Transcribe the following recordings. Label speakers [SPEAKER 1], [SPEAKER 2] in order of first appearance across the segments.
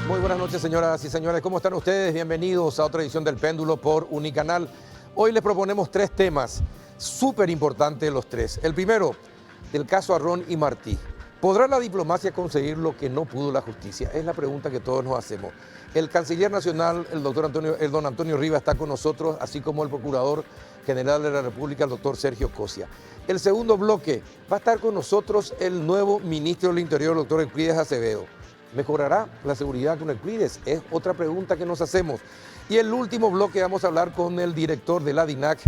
[SPEAKER 1] Muy buenas noches, señoras y señores. ¿Cómo están ustedes? Bienvenidos a otra edición del Péndulo por Unicanal. Hoy les proponemos tres temas súper importantes los tres. El primero, del caso Arrón y Martí. ¿Podrá la diplomacia conseguir lo que no pudo la justicia? Es la pregunta que todos nos hacemos. El canciller nacional, el don Antonio Rivas, está con nosotros, así como el procurador general de la República, el doctor Sergio Cosia. El segundo bloque, va a estar con nosotros el nuevo ministro del Interior, el doctor Euclides Acevedo. ¿Mejorará la seguridad con Euclides? Es otra pregunta que nos hacemos. Y el último bloque vamos a hablar con el director de la DINAC,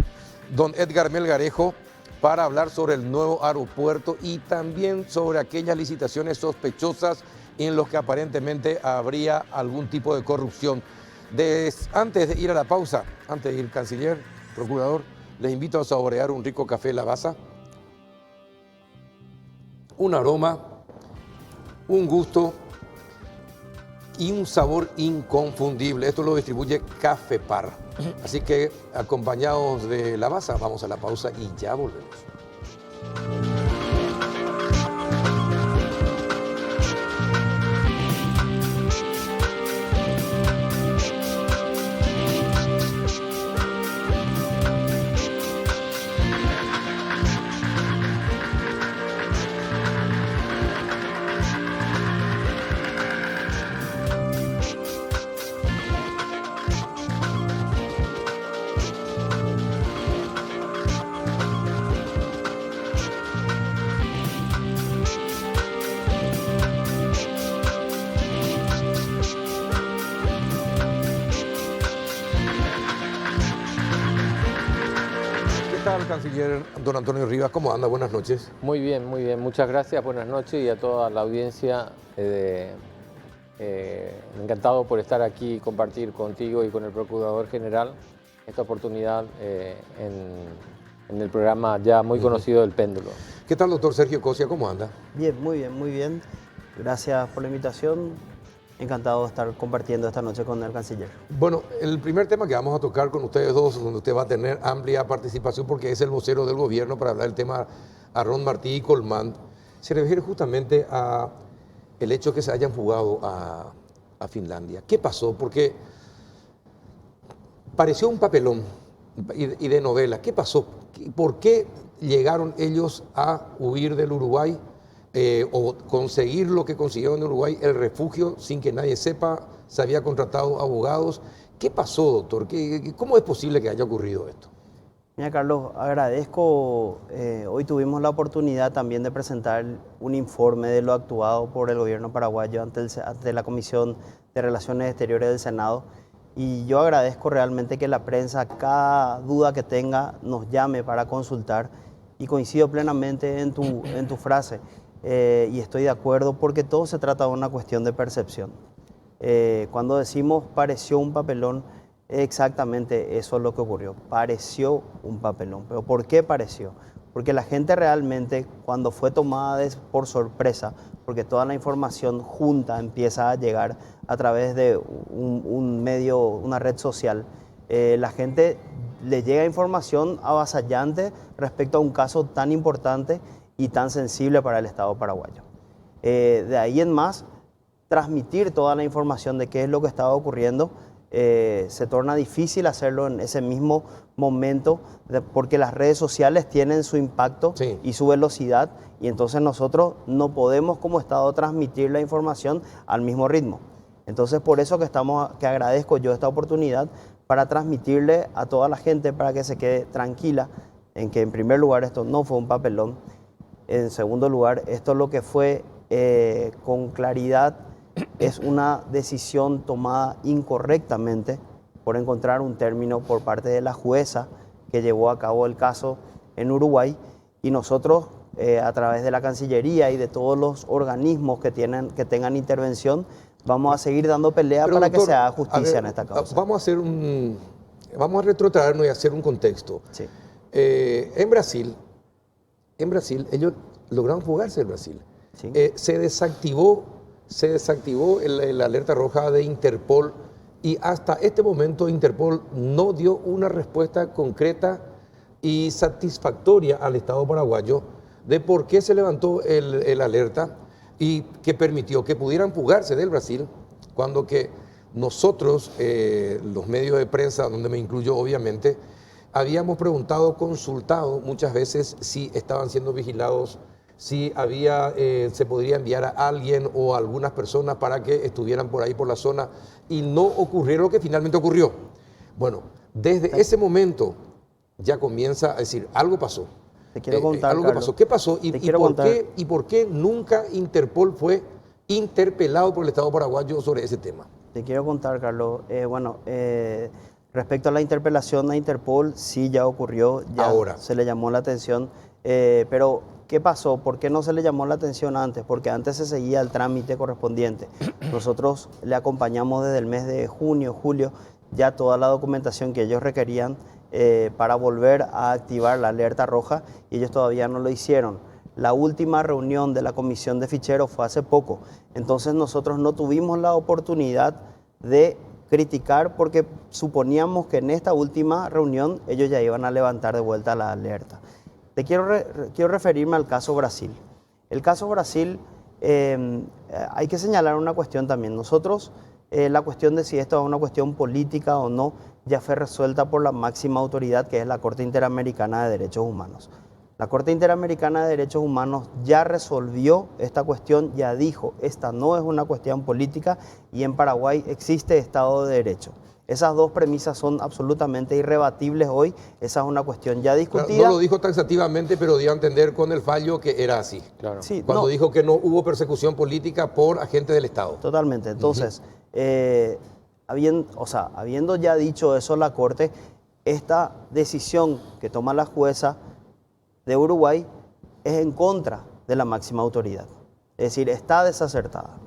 [SPEAKER 1] don Edgar Melgarejo, para hablar sobre el nuevo aeropuerto y también sobre aquellas licitaciones sospechosas en los que aparentemente habría algún tipo de corrupción. Antes de ir a la pausa, antes de ir, canciller, procurador, les invito a saborear un rico café Lavazza. Un aroma, un gusto y un sabor inconfundible. Esto lo distribuye Cafepar. Así que, acompañados de Lavazza, vamos a la pausa y ya volvemos. Canciller don Antonio Rivas, ¿cómo anda? Buenas noches.
[SPEAKER 2] Muy bien, muchas gracias, buenas noches y a toda la audiencia. Encantado por estar aquí y compartir contigo y con el Procurador General esta oportunidad en el programa ya muy conocido del Péndulo.
[SPEAKER 1] ¿Qué tal, doctor Sergio Cosia? ¿Cómo anda?
[SPEAKER 3] Bien, muy bien. Gracias por la invitación. Encantado de estar compartiendo esta noche con el canciller.
[SPEAKER 1] Bueno, el primer tema que vamos a tocar con ustedes dos, donde usted va a tener amplia participación porque es el vocero del gobierno para hablar del tema Arrón, Martí y Colmán, se refiere justamente a el hecho que se hayan fugado a Finlandia. ¿Qué pasó? Porque pareció un papelón y de novela. ¿Qué pasó? ¿Por qué llegaron ellos a huir del Uruguay? O conseguir lo que consiguieron en Uruguay, el refugio, sin que nadie sepa, se había contratado abogados. ¿Qué pasó, doctor? ¿Cómo es posible que haya ocurrido esto?
[SPEAKER 3] Mira, Carlos, agradezco. Hoy tuvimos la oportunidad también de presentar un informe de lo actuado por el gobierno paraguayo ante la Comisión de Relaciones Exteriores del Senado. Y yo agradezco realmente que la prensa, cada duda que tenga, nos llame para consultar. Y coincido plenamente en tu frase. Y estoy de acuerdo porque todo se trata de una cuestión de percepción. Cuando decimos pareció un papelón, exactamente eso es lo que ocurrió. Pareció un papelón. ¿Pero por qué pareció? Porque la gente realmente, cuando fue tomada por sorpresa, porque toda la información junta empieza a llegar a través de un medio, una red social, la gente le llega información avasallante respecto a un caso tan importante y tan sensible para el Estado paraguayo. De ahí en más, transmitir toda la información de qué es lo que estaba ocurriendo, se torna difícil hacerlo en ese mismo momento, porque las redes sociales tienen su impacto y su velocidad, y entonces nosotros no podemos como Estado transmitir la información al mismo ritmo. Entonces por eso que agradezco yo esta oportunidad para transmitirle a toda la gente para que se quede tranquila en que en primer lugar esto no fue un papelón. En segundo lugar, esto lo que fue con claridad es una decisión tomada incorrectamente por encontrar un término por parte de la jueza que llevó a cabo el caso en Uruguay, y nosotros a través de la Cancillería y de todos los organismos que tengan intervención vamos a seguir dando pelea para doctor, que se haga justicia en esta causa.
[SPEAKER 1] Vamos a retrotraernos y hacer un contexto.
[SPEAKER 3] Sí.
[SPEAKER 1] En Brasil, ellos lograron fugarse del Brasil.
[SPEAKER 3] Sí.
[SPEAKER 1] Se desactivó la alerta roja de Interpol y hasta este momento Interpol no dio una respuesta concreta y satisfactoria al Estado paraguayo de por qué se levantó el alerta y que permitió que pudieran fugarse del Brasil cuando que nosotros, los medios de prensa, donde me incluyo obviamente, habíamos preguntado, consultado muchas veces si estaban siendo vigilados, si había, se podría enviar a alguien o a algunas personas para que estuvieran por ahí por la zona, y no ocurrió lo que finalmente ocurrió. Bueno, desde ese momento ya comienza a decir, algo pasó.
[SPEAKER 3] Te quiero contar,
[SPEAKER 1] algo
[SPEAKER 3] Carlos.
[SPEAKER 1] pasó. ¿Qué pasó? ¿Y por qué nunca Interpol fue interpelado por el Estado paraguayo sobre ese tema?
[SPEAKER 3] Te quiero contar, Carlos. Respecto a la interpelación a Interpol, sí ya ocurrió, ya
[SPEAKER 1] ahora
[SPEAKER 3] se le llamó la atención, pero ¿qué pasó? ¿Por qué no se le llamó la atención antes? Porque antes se seguía el trámite correspondiente. Nosotros le acompañamos desde el mes de junio, julio, ya toda la documentación que ellos requerían para volver a activar la alerta roja, y ellos todavía no lo hicieron. La última reunión de la comisión de ficheros fue hace poco, entonces nosotros no tuvimos la oportunidad de criticar porque suponíamos que en esta última reunión ellos ya iban a levantar de vuelta la alerta. Quiero referirme al caso Brasil. El caso Brasil, hay que señalar una cuestión también. Nosotros, la cuestión de si esto es una cuestión política o no, ya fue resuelta por la máxima autoridad, que es la Corte Interamericana de Derechos Humanos. La Corte Interamericana de Derechos Humanos ya resolvió esta cuestión, ya dijo, esta no es una cuestión política y en Paraguay existe Estado de Derecho. Esas dos premisas son absolutamente irrebatibles hoy, esa es una cuestión ya discutida.
[SPEAKER 1] Claro, no lo dijo taxativamente, pero dio a entender con el fallo que era así.
[SPEAKER 2] Claro.
[SPEAKER 3] Sí,
[SPEAKER 1] cuando dijo que no hubo persecución política por agentes del Estado.
[SPEAKER 3] Totalmente. Entonces, habiendo ya dicho eso la Corte, esta decisión que toma la jueza de Uruguay es en contra de la máxima autoridad. Es decir, está desacertada.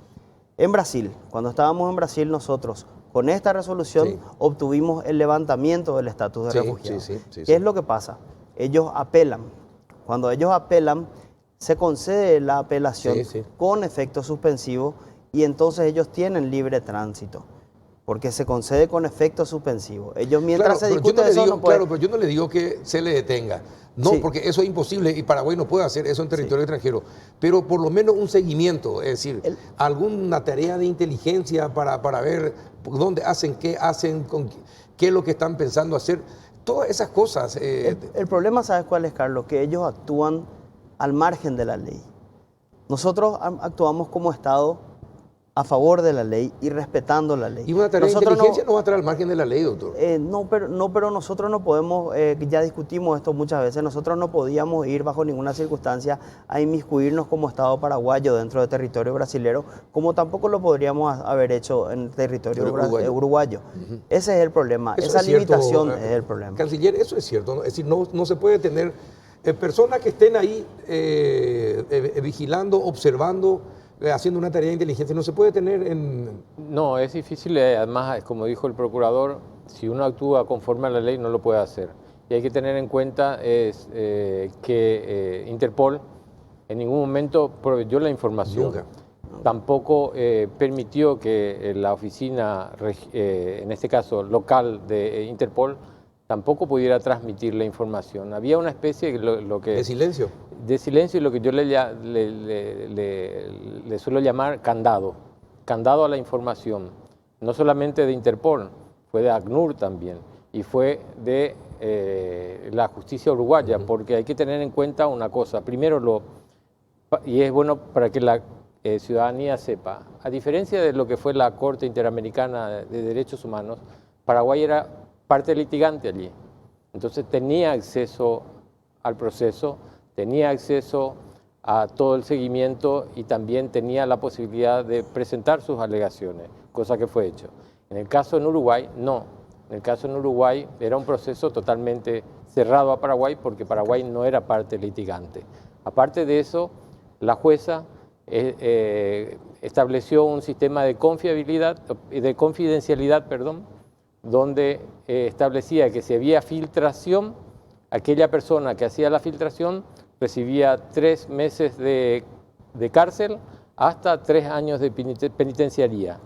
[SPEAKER 3] En Brasil, cuando estábamos en Brasil nosotros, con esta resolución obtuvimos el levantamiento del estatus de refugiado. ¿Qué es lo que pasa? Ellos apelan. Cuando ellos apelan, se concede la apelación con efecto suspensivo y entonces ellos tienen libre tránsito, porque se concede con efecto suspensivo. Ellos mientras se discute eso no pueden...
[SPEAKER 1] Claro, pero yo no le digo que se le detenga. No, porque eso es imposible y Paraguay no puede hacer eso en territorio extranjero. Pero por lo menos un seguimiento, es decir, alguna tarea de inteligencia para ver dónde hacen, qué es lo que están pensando hacer. Todas esas cosas.
[SPEAKER 3] El problema, ¿sabes cuál es, Carlos? Que ellos actúan al margen de la ley. Nosotros actuamos como Estado a favor de la ley y respetando la ley.
[SPEAKER 1] ¿Y una tarea de inteligencia no va a estar al margen de la ley, doctor?
[SPEAKER 3] Pero nosotros no podemos, ya discutimos esto muchas veces, nosotros no podíamos ir bajo ninguna circunstancia a inmiscuirnos como Estado paraguayo dentro del territorio brasilero, como tampoco lo podríamos haber hecho en el territorio uruguayo. Ese es el problema, esa limitación es el problema.
[SPEAKER 1] Canciller, eso es cierto, ¿no? Es decir, no se puede tener personas que estén ahí vigilando, observando, haciendo una tarea de inteligencia, no se puede tener en...
[SPEAKER 2] No, es difícil, además, como dijo el procurador, si uno actúa conforme a la ley no lo puede hacer. Y hay que tener en cuenta que Interpol en ningún momento proveyó la información.
[SPEAKER 1] Nunca.
[SPEAKER 2] Tampoco permitió que la oficina, en este caso local de Interpol, tampoco pudiera transmitir la información. Había una especie
[SPEAKER 1] de silencio.
[SPEAKER 2] De silencio, y lo que yo le suelo llamar candado a la información, no solamente de Interpol, fue de ACNUR también, y fue de la justicia uruguaya, porque hay que tener en cuenta una cosa, primero, y es bueno para que la ciudadanía sepa, a diferencia de lo que fue la Corte Interamericana de Derechos Humanos, Paraguay era parte litigante allí, entonces tenía acceso al proceso, tenía acceso a todo el seguimiento y también tenía la posibilidad de presentar sus alegaciones, cosa que fue hecho. En el caso en Uruguay, no. En el caso en Uruguay era un proceso totalmente cerrado a Paraguay porque Paraguay no era parte litigante. Aparte de eso, la jueza estableció un sistema de confidencialidad, donde establecía que si había filtración, aquella persona que hacía la filtración recibía 3 meses de cárcel hasta 3 años de penitenciaría.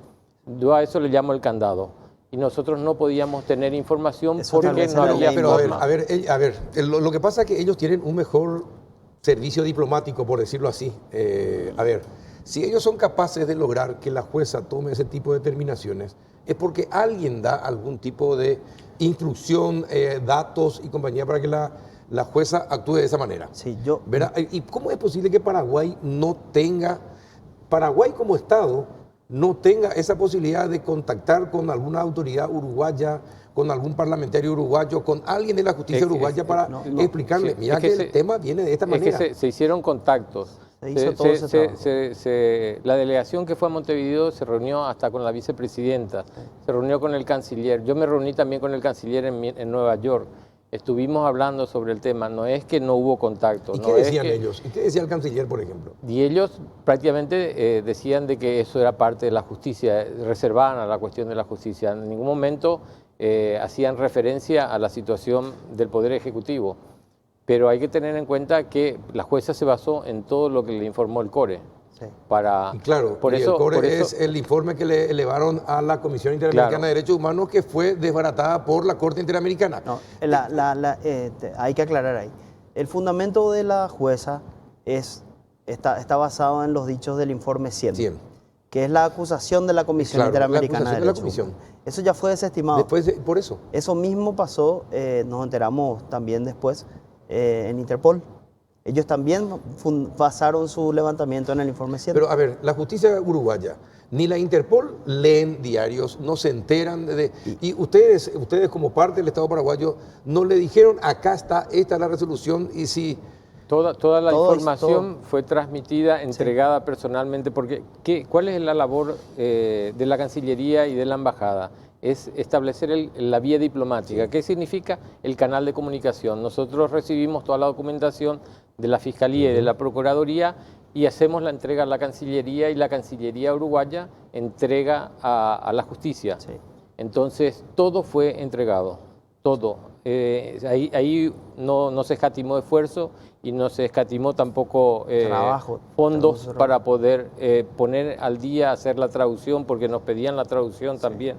[SPEAKER 2] Yo a eso le llamo el candado. Y nosotros no podíamos tener información porque no había forma.
[SPEAKER 1] A ver, lo que pasa es que ellos tienen un mejor servicio diplomático, por decirlo así. Si ellos son capaces de lograr que la jueza tome ese tipo de determinaciones, es porque alguien da algún tipo de instrucción, datos y compañía para que la jueza actúe de esa manera.
[SPEAKER 3] Sí,
[SPEAKER 1] ¿Verdad? ¿Y cómo es posible que Paraguay no tenga, Paraguay como Estado, no tenga esa posibilidad de contactar con alguna autoridad uruguaya, con algún parlamentario uruguayo, con alguien de la justicia uruguaya para explicarle,
[SPEAKER 2] sí,
[SPEAKER 1] mira que el tema viene de esta manera?
[SPEAKER 2] Es que se hicieron contactos.
[SPEAKER 3] Se hizo todo ese trabajo.
[SPEAKER 2] La delegación que fue a Montevideo se reunió hasta con la vicepresidenta, se reunió con el canciller. Yo me reuní también con el canciller en Nueva York. Estuvimos hablando sobre el tema. No es que no hubo contacto.
[SPEAKER 1] ¿Y
[SPEAKER 2] no
[SPEAKER 1] qué decían
[SPEAKER 2] es que,
[SPEAKER 1] ellos? ¿Y qué decía el canciller, por ejemplo?
[SPEAKER 2] Y ellos prácticamente decían de que eso era parte de la justicia, reservaban a la cuestión de la justicia. En ningún momento hacían referencia a la situación del Poder Ejecutivo. Pero hay que tener en cuenta que la jueza se basó en todo lo que le informó el CORE.
[SPEAKER 3] Sí.
[SPEAKER 1] Y claro, el CORE es el informe que le elevaron a la Comisión Interamericana de Derechos Humanos, que fue desbaratada por la Corte Interamericana.
[SPEAKER 3] No, hay que aclarar ahí. El fundamento de la jueza está basado en los dichos del informe 100, que es la acusación de la Comisión Interamericana de Derechos Humanos. Eso ya fue desestimado.
[SPEAKER 1] Por eso.
[SPEAKER 3] Eso mismo pasó, nos enteramos también después, en Interpol. Ellos también basaron su levantamiento en el informe 100.
[SPEAKER 1] Pero a ver, la justicia uruguaya, ni la Interpol leen diarios, no se enteran y ustedes como parte del Estado paraguayo, no le dijeron, acá está, esta es la resolución, y si...
[SPEAKER 2] Toda la información fue transmitida, entregada personalmente, porque ¿cuál es la labor de la Cancillería y de la Embajada? Es establecer la vía diplomática. ¿Qué significa el canal de comunicación? Nosotros recibimos toda la documentación de la Fiscalía y de la Procuraduría y hacemos la entrega a la Cancillería, y la Cancillería uruguaya entrega a la justicia. Sí. Entonces, todo fue entregado, todo. Ahí no se escatimó esfuerzo y no se escatimó tampoco fondos para poder poner al día, hacer la traducción, porque nos pedían la traducción también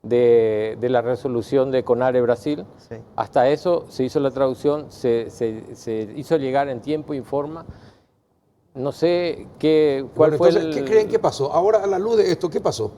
[SPEAKER 2] de la resolución de CONARE Brasil. Sí. Hasta eso se hizo la traducción, se hizo llegar en tiempo y forma. No sé cuál fue
[SPEAKER 1] ¿qué creen que pasó? Ahora, a la luz de esto, ¿qué pasó?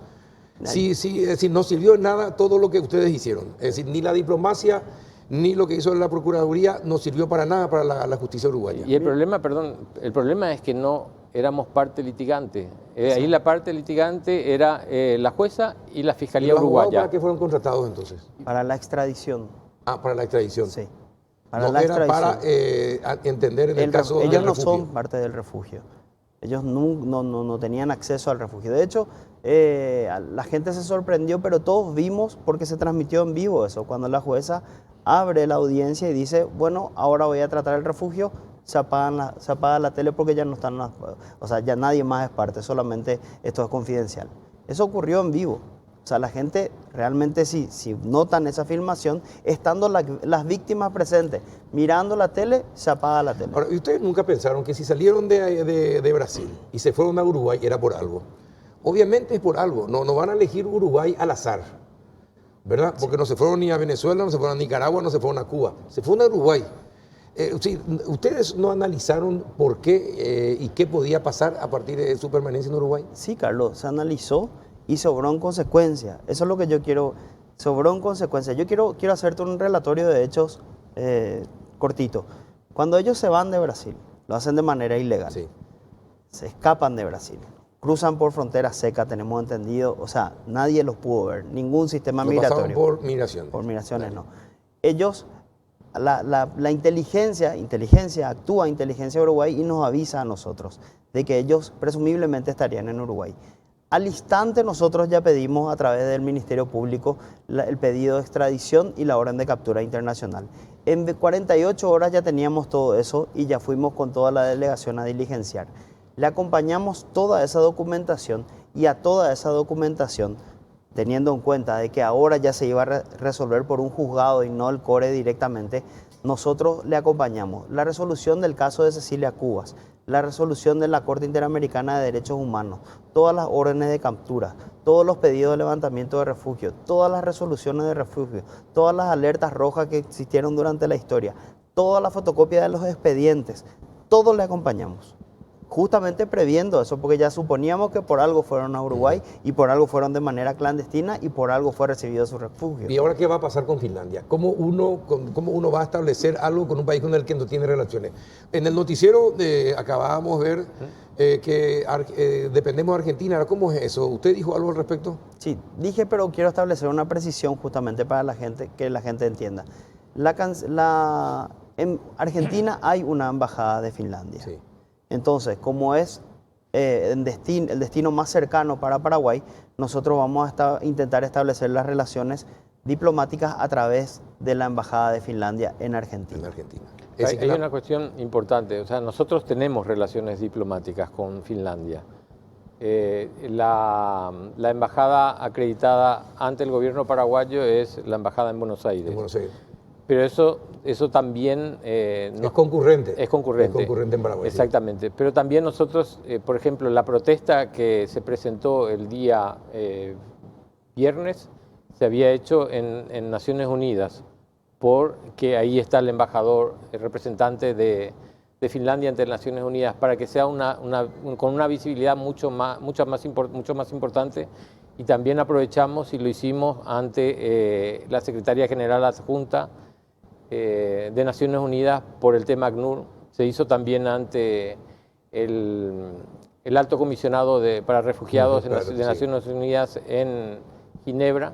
[SPEAKER 1] Si no sirvió en nada todo lo que ustedes hicieron. Es decir, ni la diplomacia ni lo que hizo la Procuraduría no sirvió para nada para la justicia uruguaya.
[SPEAKER 2] Y el problema es que no éramos parte litigante. Ahí la parte litigante era la jueza y la Fiscalía uruguaya.
[SPEAKER 1] ¿Para qué fueron contratados entonces?
[SPEAKER 3] Para la extradición.
[SPEAKER 1] Ah, para la extradición.
[SPEAKER 3] Sí.
[SPEAKER 1] Para la extradición. Para entender en el caso del refugio.
[SPEAKER 3] Ellos no son parte del refugio. Ellos no tenían acceso al refugio. De hecho, la gente se sorprendió, pero todos vimos, porque se transmitió en vivo eso, cuando la jueza abre la audiencia y dice, bueno, ahora voy a tratar el refugio, se apaga la tele porque ya no están ya nadie más es parte, solamente esto es confidencial. Eso ocurrió en vivo. O sea, la gente realmente si notan esa filmación, estando las víctimas presentes, mirando la tele, se apaga la tele.
[SPEAKER 1] Ahora, ¿y ustedes nunca pensaron que si salieron de Brasil y se fueron a Uruguay era por algo? Obviamente es por algo, no van a elegir Uruguay al azar, ¿verdad? Porque no se fueron ni a Venezuela, no se fueron a Nicaragua, no se fueron a Cuba, se fueron a Uruguay. ¿Ustedes no analizaron por qué y qué podía pasar a partir de su permanencia en Uruguay?
[SPEAKER 3] Sí, Carlos, se analizó y sobró en consecuencia. Eso es lo que yo quiero, sobró en consecuencia. Yo quiero hacerte un relatorio de hechos cortito. Cuando ellos se van de Brasil, lo hacen de manera ilegal. Sí. Se escapan de Brasil. Cruzan por frontera seca, tenemos entendido. O sea, nadie los pudo ver. Ningún sistema migratorio.
[SPEAKER 1] Por migraciones.
[SPEAKER 3] Por migraciones, no. Ellos, la inteligencia actúa inteligencia Uruguay y nos avisa a nosotros de que ellos presumiblemente estarían en Uruguay. Al instante nosotros ya pedimos a través del Ministerio Público el pedido de extradición y la orden de captura internacional. En 48 horas ya teníamos todo eso y ya fuimos con toda la delegación a diligenciar. Le acompañamos toda esa documentación y a toda esa documentación, teniendo en cuenta de que ahora ya se iba a resolver por un juzgado y no el CORE directamente, nosotros le acompañamos la resolución del caso de Cecilia Cubas, la resolución de la Corte Interamericana de Derechos Humanos, todas las órdenes de captura, todos los pedidos de levantamiento de refugio, todas las resoluciones de refugio, todas las alertas rojas que existieron durante la historia, toda la fotocopia de los expedientes, todo le acompañamos. justamente previendo eso, porque ya suponíamos que por algo fueron a Uruguay y por algo fueron de manera clandestina y por algo fue recibido su refugio.
[SPEAKER 1] ¿Y ahora qué va a pasar con Finlandia? ¿Cómo uno va a establecer algo con un país con el que no tiene relaciones? En el noticiero acabábamos de ver que dependemos de Argentina. ¿Cómo es eso? ¿Usted dijo algo al respecto?
[SPEAKER 3] Sí, dije, pero quiero establecer una precisión justamente para la gente, que la gente entienda. En Argentina hay una embajada de Finlandia.
[SPEAKER 1] Sí.
[SPEAKER 3] Entonces, como es el destino más cercano para Paraguay, nosotros vamos a intentar establecer las relaciones diplomáticas a través de la embajada de Finlandia en Argentina.
[SPEAKER 1] En Argentina.
[SPEAKER 2] Hay una cuestión importante, o sea, nosotros tenemos relaciones diplomáticas con Finlandia. La embajada acreditada ante el gobierno paraguayo es la embajada en Buenos Aires.
[SPEAKER 1] En Buenos Aires.
[SPEAKER 2] Pero eso también...
[SPEAKER 1] es concurrente.
[SPEAKER 2] Es concurrente.
[SPEAKER 1] Es concurrente en Paraguay.
[SPEAKER 2] Exactamente. Sí. Pero también nosotros, por ejemplo, la protesta que se presentó el día viernes se había hecho en Naciones Unidas, porque ahí está el embajador, el representante de Finlandia ante Naciones Unidas, para que sea con una visibilidad mucho más importante. Y también aprovechamos y lo hicimos ante la Secretaría General Adjunta de Naciones Unidas por el tema ACNUR. Se hizo también ante el Alto Comisionado para Refugiados de Naciones Unidas en Ginebra.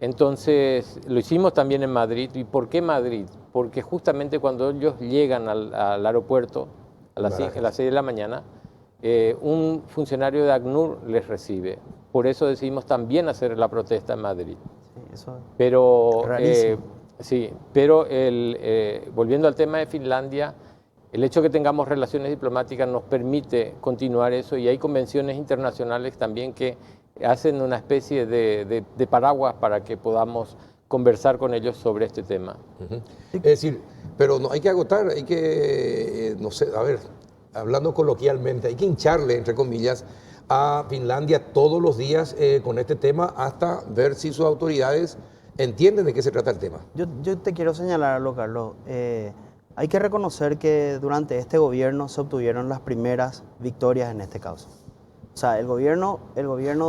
[SPEAKER 2] Entonces, lo hicimos también en Madrid. ¿Y por qué Madrid? Porque justamente cuando ellos llegan al aeropuerto a las 6 de la mañana, un funcionario de ACNUR les recibe. Por eso decidimos también hacer la protesta en Madrid.
[SPEAKER 3] Sí, eso
[SPEAKER 2] pero
[SPEAKER 3] es rarísimo.
[SPEAKER 2] Sí, pero volviendo al tema de Finlandia, el hecho de que tengamos relaciones diplomáticas nos permite continuar eso, y hay convenciones internacionales también que hacen una especie de paraguas para que podamos conversar con ellos sobre este tema.
[SPEAKER 1] Es decir, pero no hay que agotar, hay que, no sé, a ver, hablando coloquialmente, hay que hincharle, entre comillas, a Finlandia todos los días con este tema hasta ver si sus autoridades entienden de qué se trata el tema.
[SPEAKER 3] Yo te quiero señalar algo, Carlos. Hay que reconocer que durante este gobierno se obtuvieron las primeras victorias en este caso. O sea, el gobierno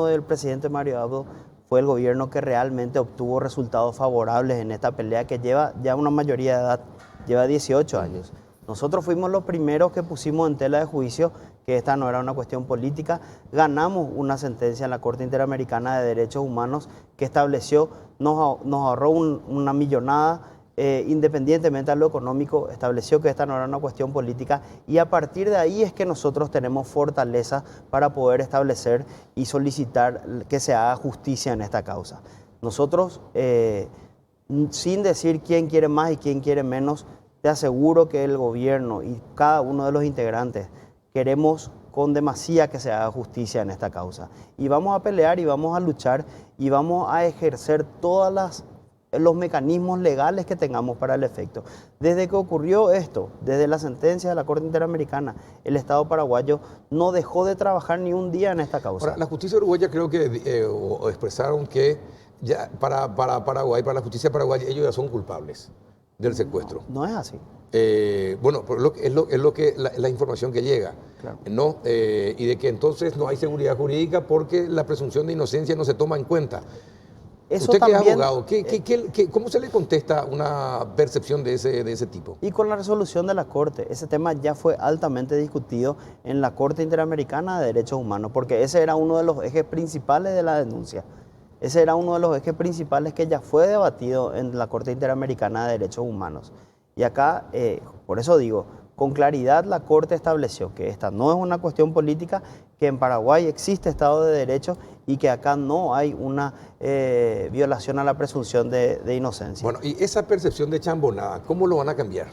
[SPEAKER 3] del presidente Mario Abdo fue el gobierno que realmente obtuvo resultados favorables en esta pelea que lleva ya una mayoría de edad, lleva 18 años. Nosotros fuimos los primeros que pusimos en tela de juicio que esta no era una cuestión política. Ganamos una sentencia en la Corte Interamericana de Derechos Humanos que estableció, nos ahorró una millonada, independientemente de lo económico, estableció que esta no era una cuestión política, y a partir de ahí es que nosotros tenemos fortaleza para poder establecer y solicitar que se haga justicia en esta causa. Nosotros, sin decir quién quiere más y quién quiere menos, te aseguro que el gobierno y cada uno de los integrantes queremos con demasía que se haga justicia en esta causa. Y vamos a pelear y vamos a luchar y vamos a ejercer todos los mecanismos legales que tengamos para el efecto. Desde que ocurrió esto, desde la sentencia de la Corte Interamericana, el Estado paraguayo no dejó de trabajar ni un día en esta causa.
[SPEAKER 1] Ahora, la justicia uruguaya creo que expresaron que ya para Paraguay, para la justicia paraguaya, ellos ya son culpables del secuestro.
[SPEAKER 3] No es así.
[SPEAKER 1] Bueno, es lo que la información que llega,
[SPEAKER 3] Claro.
[SPEAKER 1] ¿no? Y de que entonces no hay seguridad jurídica porque la presunción de inocencia no se toma en cuenta.
[SPEAKER 3] Eso
[SPEAKER 1] Usted que es
[SPEAKER 3] también,
[SPEAKER 1] abogado, ¿cómo se le contesta una percepción de ese tipo?
[SPEAKER 3] y con la resolución de la Corte, ese tema ya fue altamente discutido en la Corte Interamericana de Derechos Humanos, porque ese era uno de los ejes principales de la denuncia. Ese era uno de los ejes principales que ya fue debatido en la Corte Interamericana de Derechos Humanos. Y acá, por eso digo, con claridad la Corte estableció que esta no es una cuestión política, que en Paraguay existe Estado de Derecho y que acá no hay una violación a la presunción de inocencia.
[SPEAKER 1] Bueno, y esa percepción de chambonada, ¿cómo lo van a cambiar?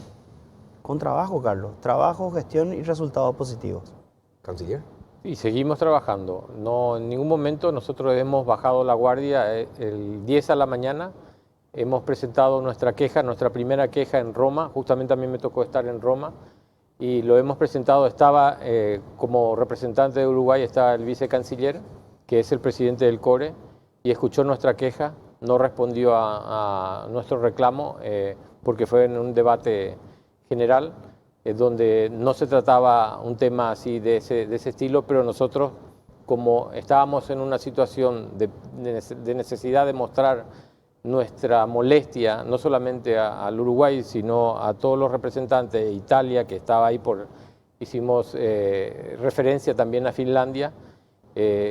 [SPEAKER 3] Con trabajo, Carlos. Trabajo, gestión y resultados positivos.
[SPEAKER 1] ¿Canciller?
[SPEAKER 2] Y seguimos trabajando. No, en ningún momento nosotros hemos bajado la guardia. El 10 a la mañana hemos presentado nuestra primera queja en Roma. Justamente a mí me tocó estar en Roma y lo hemos presentado. Estaba como representante de Uruguay, está el vicecanciller, que es el presidente del CORE, y escuchó nuestra queja. No respondió a nuestro reclamo porque fue en un debate general. donde no se trataba un tema así de ese estilo, pero nosotros, como estábamos en una situación de necesidad de mostrar nuestra molestia, no solamente al Uruguay, sino a todos los representantes de Italia, que estaba ahí, hicimos referencia también a Finlandia.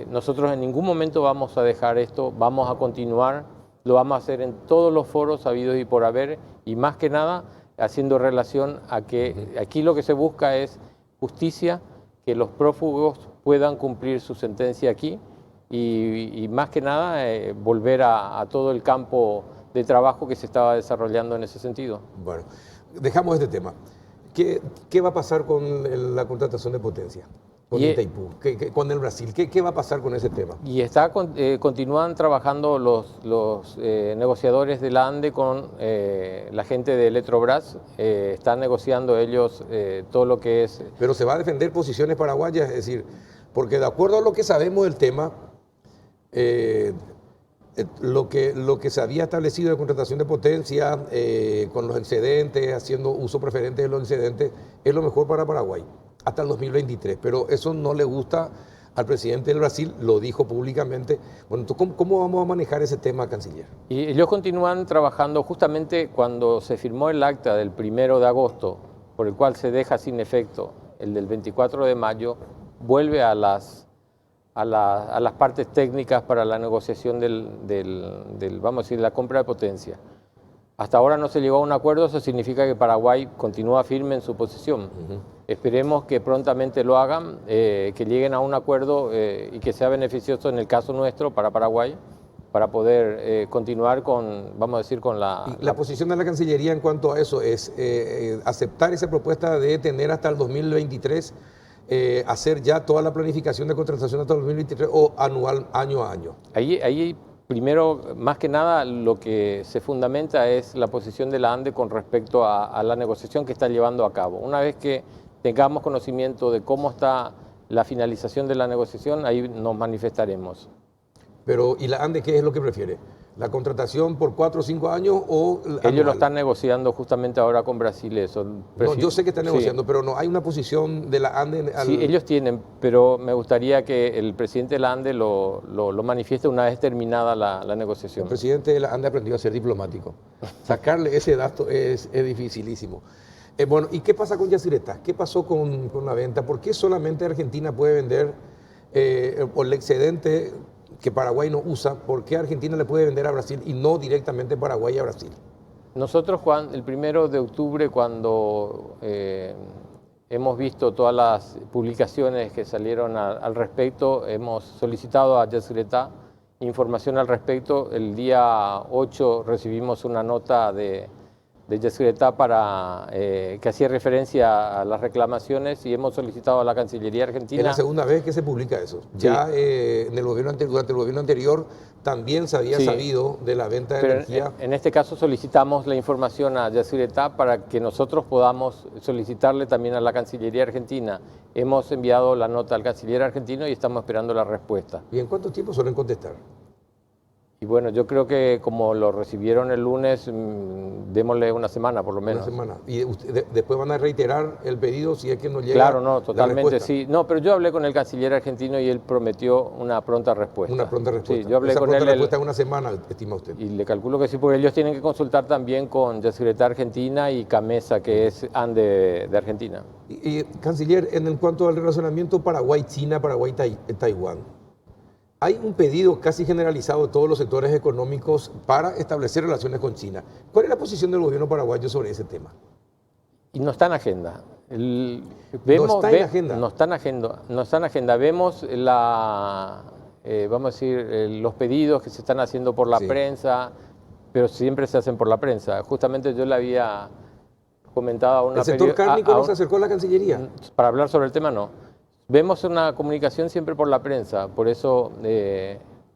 [SPEAKER 2] Nosotros en ningún momento vamos a dejar esto, vamos a continuar, lo vamos a hacer en todos los foros habidos y por haber, y más que nada haciendo relación a que aquí lo que se busca es justicia, que los prófugos puedan cumplir su sentencia aquí, y más que nada volver a todo el campo de trabajo que se estaba desarrollando en ese sentido.
[SPEAKER 1] Bueno, dejamos este tema. ¿Qué va a pasar con la contratación de potencia? Con Itaipú, con el Brasil. ¿Qué va a pasar con ese tema?
[SPEAKER 2] Y continúan trabajando los negociadores de la ANDE con la gente de Eletrobras. Están negociando ellos todo lo que es...
[SPEAKER 1] Pero se va a defender posiciones paraguayas, es decir, porque de acuerdo a lo que sabemos del tema, lo que se había establecido de contratación de potencia con los excedentes, haciendo uso preferente de los excedentes, es lo mejor para Paraguay hasta el 2023, pero eso no le gusta al presidente del Brasil, lo dijo públicamente. Bueno, entonces, ¿cómo vamos a manejar ese tema, canciller?
[SPEAKER 2] Y ellos continúan trabajando justamente cuando se firmó el acta del 1 de agosto, por el cual se deja sin efecto el del 24 de mayo, vuelve a las partes técnicas para la negociación vamos a decir, la compra de potencia. Hasta ahora no se llegó a un acuerdo, eso significa que Paraguay continúa firme en su posición. Esperemos que prontamente lo hagan, que lleguen a un acuerdo y que sea beneficioso en el caso nuestro para Paraguay, para poder continuar con, vamos a decir, con la...
[SPEAKER 1] ¿Y la posición de la Cancillería en cuanto a eso es aceptar esa propuesta de tener hasta el 2023, hacer ya toda la planificación de contratación hasta el 2023 o anual, año a año?
[SPEAKER 2] Ahí primero, más que nada, lo que se fundamenta es la posición de la ANDE con respecto a la negociación que está llevando a cabo. Una vez que tengamos conocimiento de cómo está la finalización de la negociación, ahí nos manifestaremos.
[SPEAKER 1] Pero, ¿y la ANDE qué es lo que prefiere? ¿La contratación por 4 o 5 años o
[SPEAKER 2] ellos
[SPEAKER 1] anual?
[SPEAKER 2] lo están negociando justamente ahora con Brasil. Eso.
[SPEAKER 1] No, yo sé que están negociando, sí, pero no hay una posición de la ANDE.
[SPEAKER 2] Sí, ellos tienen, pero me gustaría que el presidente de la ANDE lo manifieste una vez terminada la negociación.
[SPEAKER 1] El presidente de la ANDE aprendió a ser diplomático. Sacarle ese dato es dificilísimo. Bueno, ¿y qué pasa con Yacyretá? ¿Qué pasó con la venta? ¿Por qué solamente Argentina puede vender por el excedente que Paraguay no usa? ¿Por qué Argentina le puede vender a Brasil y no directamente Paraguay a Brasil?
[SPEAKER 2] Nosotros, Juan, el 1 de octubre, cuando hemos visto todas las publicaciones que salieron al respecto, hemos solicitado a Yacyretá información al respecto. El día 8 recibimos una nota de Yacyretá que hacía referencia a las reclamaciones y hemos solicitado a la Cancillería Argentina.
[SPEAKER 1] Es la segunda vez que se publica eso. Sí. Ya durante el gobierno anterior también se había sabido de la venta de energía.
[SPEAKER 2] En este caso solicitamos la información a Yacyretá para que nosotros podamos solicitarle también a la Cancillería Argentina. Hemos enviado la nota al canciller argentino y estamos esperando la respuesta.
[SPEAKER 1] ¿Y en cuánto tiempo suelen contestar?
[SPEAKER 2] Y bueno, yo creo que como lo recibieron el lunes, démosle una semana por lo menos.
[SPEAKER 1] Una semana. ¿Y después van a reiterar el pedido si es que no llega?
[SPEAKER 2] Claro, no, totalmente, sí. No, pero yo hablé con el canciller argentino y él prometió una pronta respuesta.
[SPEAKER 1] Una pronta respuesta.
[SPEAKER 2] Sí, yo hablé con él.
[SPEAKER 1] ¿Esa respuesta es una semana, estima usted?
[SPEAKER 2] Y le calculo que sí, porque ellos tienen que consultar también con Yacyretá Argentina y Camesa, que es ANDE de Argentina.
[SPEAKER 1] Y canciller, en cuanto al relacionamiento Paraguay-China, Paraguay-Taiwán, hay un pedido casi generalizado de todos los sectores económicos para establecer relaciones con China. ¿Cuál es la posición del gobierno paraguayo sobre ese tema?
[SPEAKER 2] Y no está en agenda.
[SPEAKER 1] No está en agenda.
[SPEAKER 2] No está en agenda. Vemos vamos a decir, los pedidos que se están haciendo por la prensa, pero siempre se hacen por la prensa. Justamente yo le había comentado a una...
[SPEAKER 1] ¿El sector cárnico no se acercó a la Cancillería?
[SPEAKER 2] Para hablar sobre el tema, no. Vemos una comunicación siempre por la prensa, por eso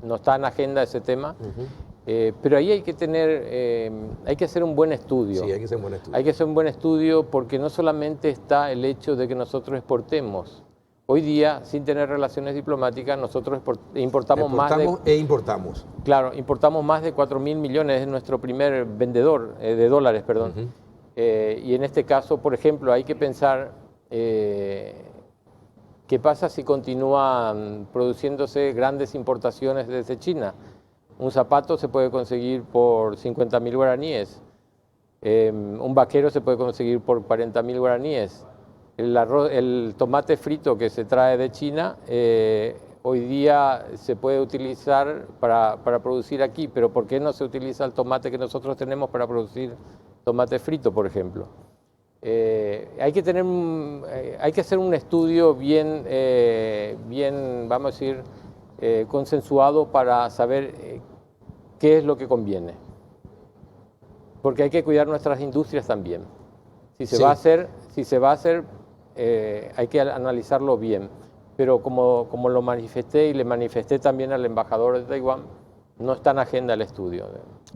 [SPEAKER 2] no está en agenda ese tema, pero ahí hay que hacer un buen estudio.
[SPEAKER 1] Sí, hay que hacer un buen estudio.
[SPEAKER 2] Hay que hacer un buen estudio porque no solamente está el hecho de que nosotros exportemos. Hoy día, sin tener relaciones diplomáticas, nosotros importamos
[SPEAKER 1] importamos.
[SPEAKER 2] Claro, importamos más de 4.000 millones, es nuestro primer vendedor de dólares, perdón. Y en este caso, por ejemplo, hay que pensar qué pasa si continúan produciéndose grandes importaciones desde China. Un zapato se puede conseguir por 50.000 guaraníes, un vaquero se puede conseguir por 40.000 guaraníes. El tomate frito que se trae de China hoy día se puede utilizar para producir aquí, pero ¿por qué no se utiliza el tomate que nosotros tenemos para producir tomate frito, por ejemplo? Hay que hacer un estudio bien, vamos a decir, consensuado para saber qué es lo que conviene. Porque hay que cuidar nuestras industrias también. Si se va a hacer, hay que analizarlo bien. Pero como lo manifesté y le manifesté también al embajador de Taiwán, no está en agenda el estudio.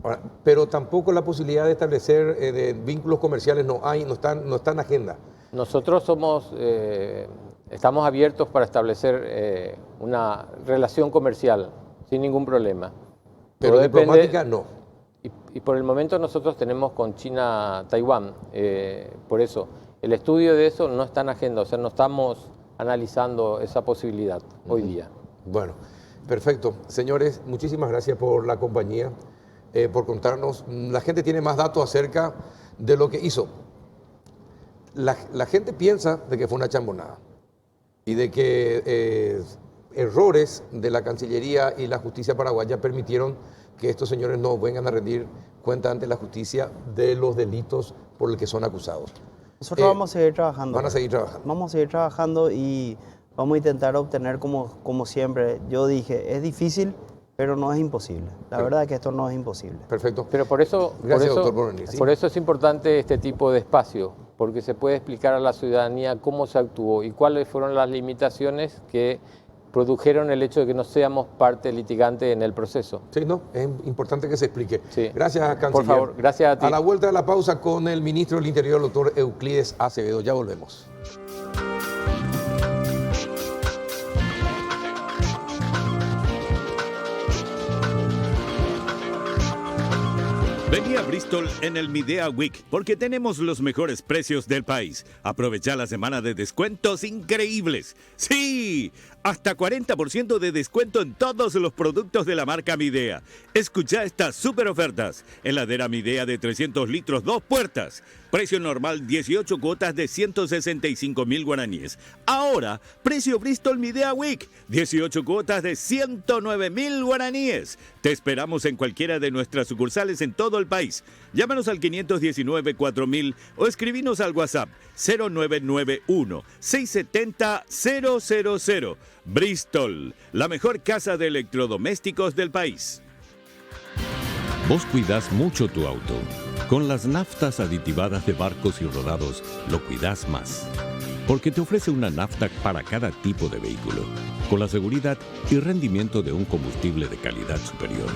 [SPEAKER 1] Ahora, pero tampoco la posibilidad de establecer de vínculos comerciales no está en agenda.
[SPEAKER 2] Nosotros estamos abiertos para establecer una relación comercial sin ningún problema.
[SPEAKER 1] Pero diplomática no.
[SPEAKER 2] Y por el momento nosotros tenemos con China, Taiwán. Por eso, el estudio de eso no está en agenda, o sea, no estamos analizando esa posibilidad hoy día.
[SPEAKER 1] Bueno, perfecto. Señores, muchísimas gracias por la compañía, por contarnos. La gente tiene más datos acerca de lo que hizo. La gente piensa de que fue una chambonada y de que errores de la Cancillería y la justicia paraguaya permitieron que estos señores no vengan a rendir cuenta ante la justicia de los delitos por los que son acusados.
[SPEAKER 3] Nosotros vamos a seguir trabajando.
[SPEAKER 1] Van a seguir trabajando.
[SPEAKER 3] Vamos a seguir trabajando y vamos a intentar obtener, como siempre, yo dije, es difícil, pero no es imposible. La verdad es que esto no es imposible.
[SPEAKER 1] Perfecto.
[SPEAKER 2] Pero por eso,
[SPEAKER 1] Gracias, doctor, por venir. ¿Sí?
[SPEAKER 2] Por eso es importante este tipo de espacio, porque se puede explicar a la ciudadanía cómo se actuó y cuáles fueron las limitaciones que produjeron el hecho de que no seamos parte litigante en el proceso.
[SPEAKER 1] Sí, no, es importante que se explique.
[SPEAKER 2] Sí.
[SPEAKER 1] Gracias, canciller.
[SPEAKER 2] Por favor, gracias a ti.
[SPEAKER 1] A la vuelta de la pausa con el ministro del Interior, el doctor Euclides Acevedo. Ya volvemos.
[SPEAKER 4] Vení a Bristol en el Midea Week porque tenemos los mejores precios del país. Aprovecha la semana de descuentos increíbles. ¡Sí! Hasta 40% de descuento en todos los productos de la marca Midea. Escucha estas super ofertas. Heladera Midea de 300 litros, 2 puertas. Precio normal 18 cuotas de 165.000 guaraníes. Ahora, precio Bristol Midea Week. 18 cuotas de 109.000 guaraníes. Te esperamos en cualquiera de nuestras sucursales en todo el país. Llámanos al 519-4000 o escribinos al WhatsApp 0991-670-000. Bristol, la mejor casa de electrodomésticos del país.
[SPEAKER 5] Vos cuidás mucho tu auto. Con las naftas aditivadas de Barcos y Rodados, lo cuidás más. Porque te ofrece una nafta para cada tipo de vehículo, con la seguridad y rendimiento de un combustible de calidad superior.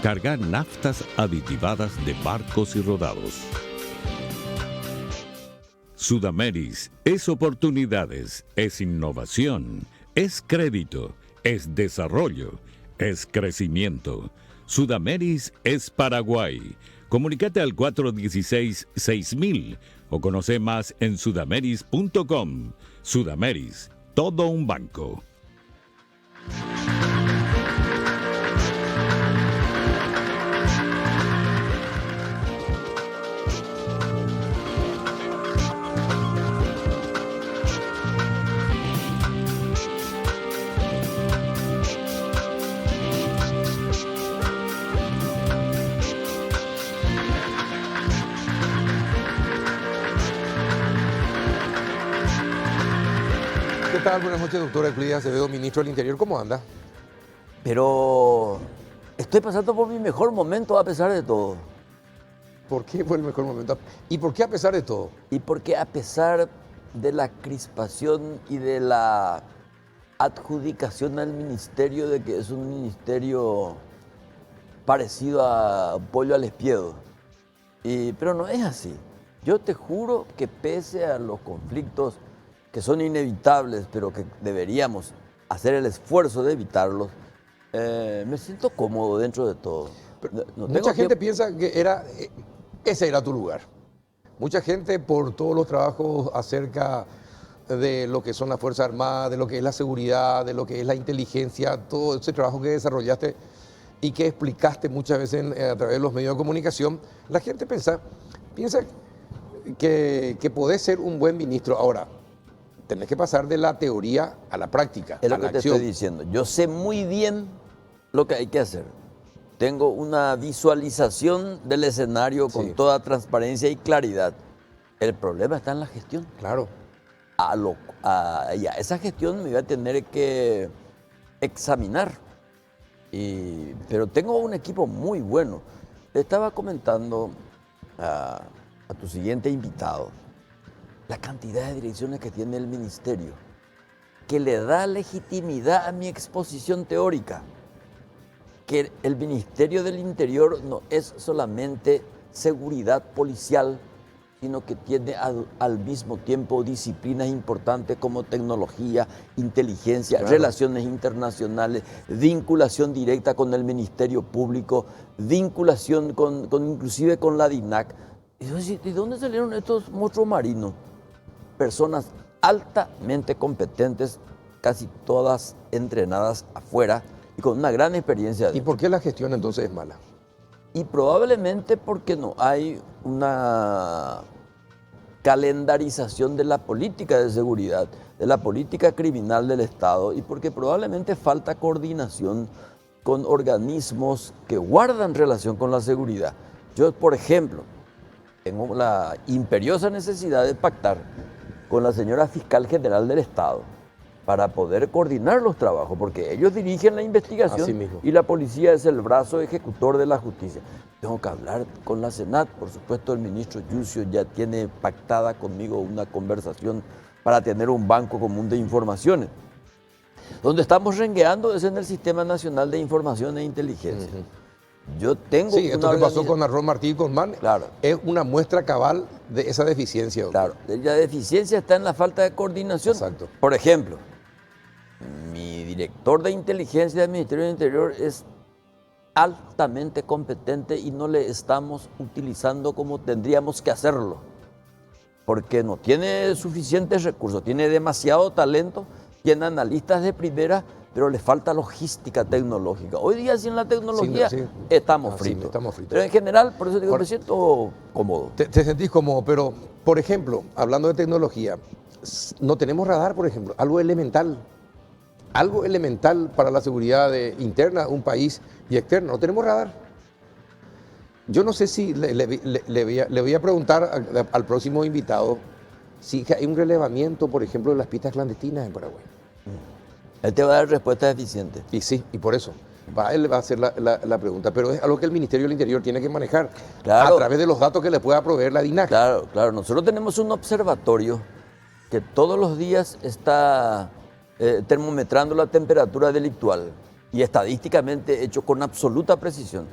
[SPEAKER 5] Carga naftas aditivadas de Barcos y Rodados. Sudameris es oportunidades, es innovación, es crédito, es desarrollo, es crecimiento. Sudameris es Paraguay. Comunícate al 416-6000 o conoce más en sudameris.com. Sudameris, todo un banco.
[SPEAKER 1] ¿Qué tal? Buenas noches, doctora Euclides Acevedo, ministro del Interior. ¿Cómo anda?
[SPEAKER 6] Pero estoy pasando por mi mejor momento a pesar de todo.
[SPEAKER 1] ¿Por qué fue el mejor momento? ¿Y por qué a pesar de todo?
[SPEAKER 6] Y porque a pesar de la crispación y de la adjudicación al ministerio de que es un ministerio parecido a Pollo al Espiedo. Pero no es así. Yo te juro que pese a los conflictos que son inevitables, pero que deberíamos hacer el esfuerzo de evitarlos, me siento cómodo dentro de todo.
[SPEAKER 1] Mucha gente piensa que ese era tu lugar. Mucha gente por todos los trabajos acerca de lo que son las Fuerzas Armadas, de lo que es la seguridad, de lo que es la inteligencia, todo ese trabajo que desarrollaste y que explicaste muchas veces a través de los medios de comunicación, la gente piensa que podés ser un buen ministro. Ahora, tenés que pasar de la teoría a la práctica,
[SPEAKER 6] Es
[SPEAKER 1] a
[SPEAKER 6] lo
[SPEAKER 1] la
[SPEAKER 6] que te
[SPEAKER 1] acción.
[SPEAKER 6] estoy diciendo. Yo sé muy bien lo que hay que hacer. Tengo una visualización del escenario con
[SPEAKER 1] Sí.
[SPEAKER 6] toda transparencia y claridad. El problema está en la gestión.
[SPEAKER 1] Claro.
[SPEAKER 6] Y a esa gestión me voy a tener que examinar. Pero tengo un equipo muy bueno. Le estaba comentando a tu siguiente invitado la cantidad de direcciones que tiene el ministerio, que le da legitimidad a mi exposición teórica, que el Ministerio del Interior no es solamente seguridad policial, sino que tiene al mismo tiempo disciplinas importantes como tecnología, inteligencia,
[SPEAKER 1] Claro.
[SPEAKER 6] relaciones internacionales, vinculación directa con el Ministerio Público, vinculación inclusive con la DINAC. Y yo decía, ¿de dónde salieron estos monstruos marinos? Personas altamente competentes, casi todas entrenadas afuera y con una gran experiencia.
[SPEAKER 1] ¿Y por qué la gestión entonces es mala?
[SPEAKER 6] Y probablemente porque no hay una calendarización de la política de seguridad, de la política criminal del Estado, y porque probablemente falta coordinación con organismos que guardan relación con la seguridad. Yo, por ejemplo, tengo la imperiosa necesidad de pactar con la señora fiscal general del Estado para poder coordinar los trabajos, porque ellos dirigen la investigación
[SPEAKER 1] Así mismo.
[SPEAKER 6] y la policía es el brazo ejecutor de la justicia. Tengo que hablar con la Senat, por supuesto el ministro Yucio ya tiene pactada conmigo una conversación para tener un banco común de informaciones. Donde estamos rengueando es en el Sistema Nacional de Información e Inteligencia. Yo tengo
[SPEAKER 1] Sí, esto que pasó
[SPEAKER 6] organización-
[SPEAKER 1] con Arrón Martí y Guzmán
[SPEAKER 6] Claro.
[SPEAKER 1] es una muestra cabal de esa deficiencia. doctor.
[SPEAKER 6] Claro, la deficiencia está en la falta de coordinación.
[SPEAKER 1] Exacto.
[SPEAKER 6] Por ejemplo, mi director de inteligencia del Ministerio del Interior es altamente competente y no le estamos utilizando como tendríamos que hacerlo, porque no tiene suficientes recursos, tiene demasiado talento, tiene analistas de primera, pero le falta logística tecnológica. Hoy día sin la tecnología
[SPEAKER 1] Sí,
[SPEAKER 6] estamos
[SPEAKER 1] así,
[SPEAKER 6] fritos.
[SPEAKER 1] estamos fritos.
[SPEAKER 6] Pero en general, por eso digo,
[SPEAKER 1] Ahora-
[SPEAKER 6] me siento cómodo.
[SPEAKER 1] Te sentís cómodo, pero, por ejemplo, hablando de tecnología, no tenemos radar, por ejemplo, algo elemental para la seguridad interna de un país y externa. No tenemos radar. Yo no sé si le voy a preguntar al próximo invitado si hay un relevamiento, por ejemplo, de las pistas clandestinas en Paraguay.
[SPEAKER 6] Él te va a dar respuestas eficientes.
[SPEAKER 1] Y sí, y por eso. Para él va a hacer la pregunta, pero es algo que el Ministerio del Interior tiene que manejar
[SPEAKER 6] Claro.
[SPEAKER 1] a través de los datos que le pueda proveer la DINAC.
[SPEAKER 6] Claro, claro. Nosotros tenemos un observatorio que todos los días está termometrando la temperatura delictual y estadísticamente hecho con absoluta precisión.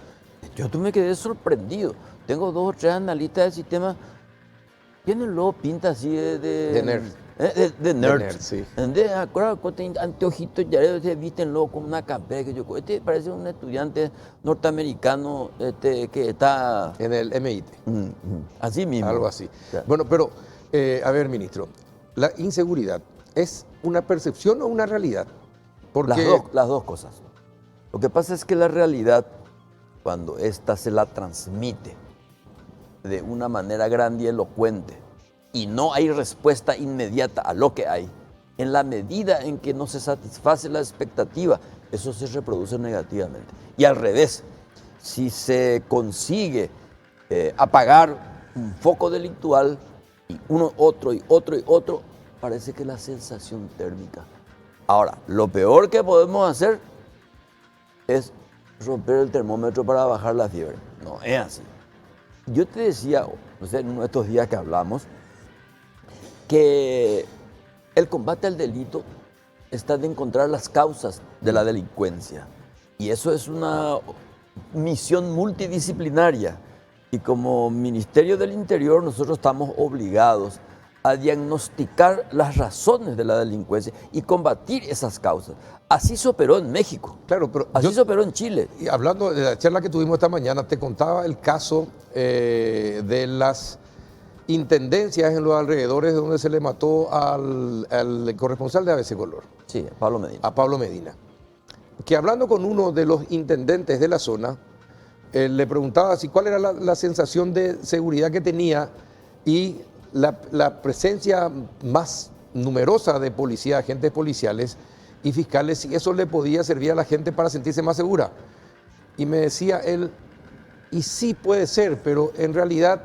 [SPEAKER 6] Yo me quedé sorprendido. Tengo 2 o 3 analistas del sistema. Tienen luego pinta así
[SPEAKER 1] De nerd.
[SPEAKER 6] De nerd.
[SPEAKER 1] nerd, sí.
[SPEAKER 6] ¿Entendés? Acuérdate, con este anteojitos ya se visten luego con una campera que yo... Este parece un estudiante norteamericano que está...
[SPEAKER 1] En el MIT.
[SPEAKER 6] Así mismo.
[SPEAKER 1] Algo así.
[SPEAKER 6] Claro.
[SPEAKER 1] Bueno, pero, a ver, ministro, ¿la inseguridad es una percepción o una realidad? Porque
[SPEAKER 6] Las dos cosas. Lo que pasa es que la realidad, cuando ésta se la transmite de una manera grandilocuente y no hay respuesta inmediata a lo que hay, en la medida en que no se satisface la expectativa, eso se reproduce negativamente. Y al revés, si se consigue apagar un foco delictual y uno, otro y otro y otro, parece que la sensación térmica. Ahora, lo peor que podemos hacer es romper el termómetro para bajar la fiebre. No es así. Yo te decía, no sé, en uno de estos días que hablamos, que el combate al delito está de encontrar las causas de la delincuencia. Y eso es una misión multidisciplinaria. Y como Ministerio del Interior nosotros estamos obligados a diagnosticar las razones de la delincuencia y combatir esas causas. Así se operó en México.
[SPEAKER 1] claro, pero
[SPEAKER 6] Así se operó en Chile.
[SPEAKER 1] y hablando de la charla que tuvimos esta mañana, te contaba el caso de las intendencias en los alrededores donde se le mató al corresponsal de ABC Color,
[SPEAKER 6] Sí, Pablo Medina.
[SPEAKER 1] a Pablo Medina. Que hablando con uno de los intendentes de la zona, le preguntaba si cuál era la sensación de seguridad que tenía y la presencia más numerosa de policía, agentes policiales y fiscales, si eso le podía servir a la gente para sentirse más segura. Y me decía él, y sí puede ser, pero en realidad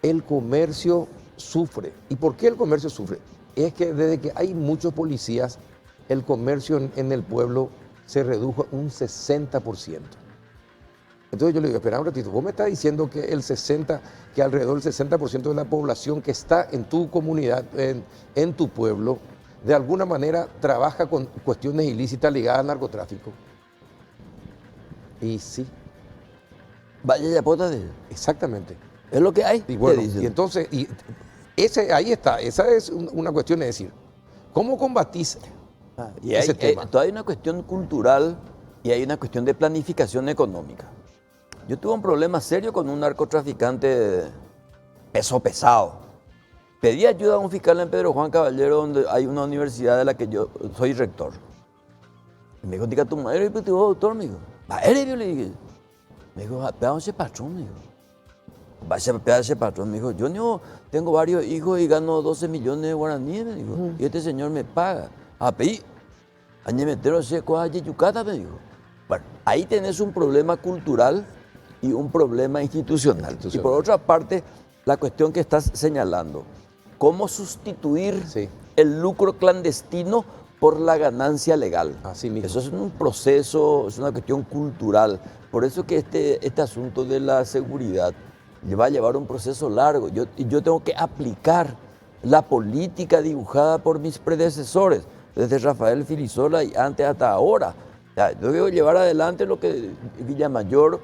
[SPEAKER 1] el comercio sufre. ¿Y por qué el comercio sufre? Es que desde que hay muchos policías, el comercio en el pueblo se redujo un 60%. Entonces yo le digo, espera un ratito, vos me estás diciendo que que alrededor del 60% de la población que está en tu comunidad, en tu pueblo, de alguna manera trabaja con cuestiones ilícitas ligadas al narcotráfico. Y sí.
[SPEAKER 6] Vaya ya pota de...
[SPEAKER 1] Exactamente.
[SPEAKER 6] Es lo que hay.
[SPEAKER 1] Y bueno,
[SPEAKER 6] te dicen.
[SPEAKER 1] y entonces, ahí está, esa es una cuestión de decir, ¿cómo combatís
[SPEAKER 6] Y
[SPEAKER 1] ese tema?
[SPEAKER 6] todavía hay una cuestión cultural y hay una cuestión de planificación económica. Yo tuve un problema serio con un narcotraficante peso pesado. Pedí ayuda a un fiscal en Pedro Juan Caballero, donde hay una universidad de la que yo soy rector. Y me dijo, diga tu madre, y tu doctor, me dijo. Va, eres, yo le dije. Me dijo, pega ese patrón, me dijo. Vaya, pega ese patrón, me dijo. Yo no tengo varios hijos y gano 12 millones de guaraníes, me dijo. Y este señor me paga. Apeí, añemetero seco a Yucata, me dijo. Bueno, ahí tenés un problema cultural y un problema institucional. Y por otra parte, la cuestión que estás señalando, cómo sustituir el lucro clandestino por la ganancia legal.
[SPEAKER 1] Así mismo.
[SPEAKER 6] Eso es un proceso, es una cuestión cultural. Por eso que este asunto de la seguridad va a llevar un proceso largo. Yo tengo que aplicar la política dibujada por mis predecesores, desde Rafael Filisola y antes hasta ahora. Yo debo llevar adelante lo que Villamayor,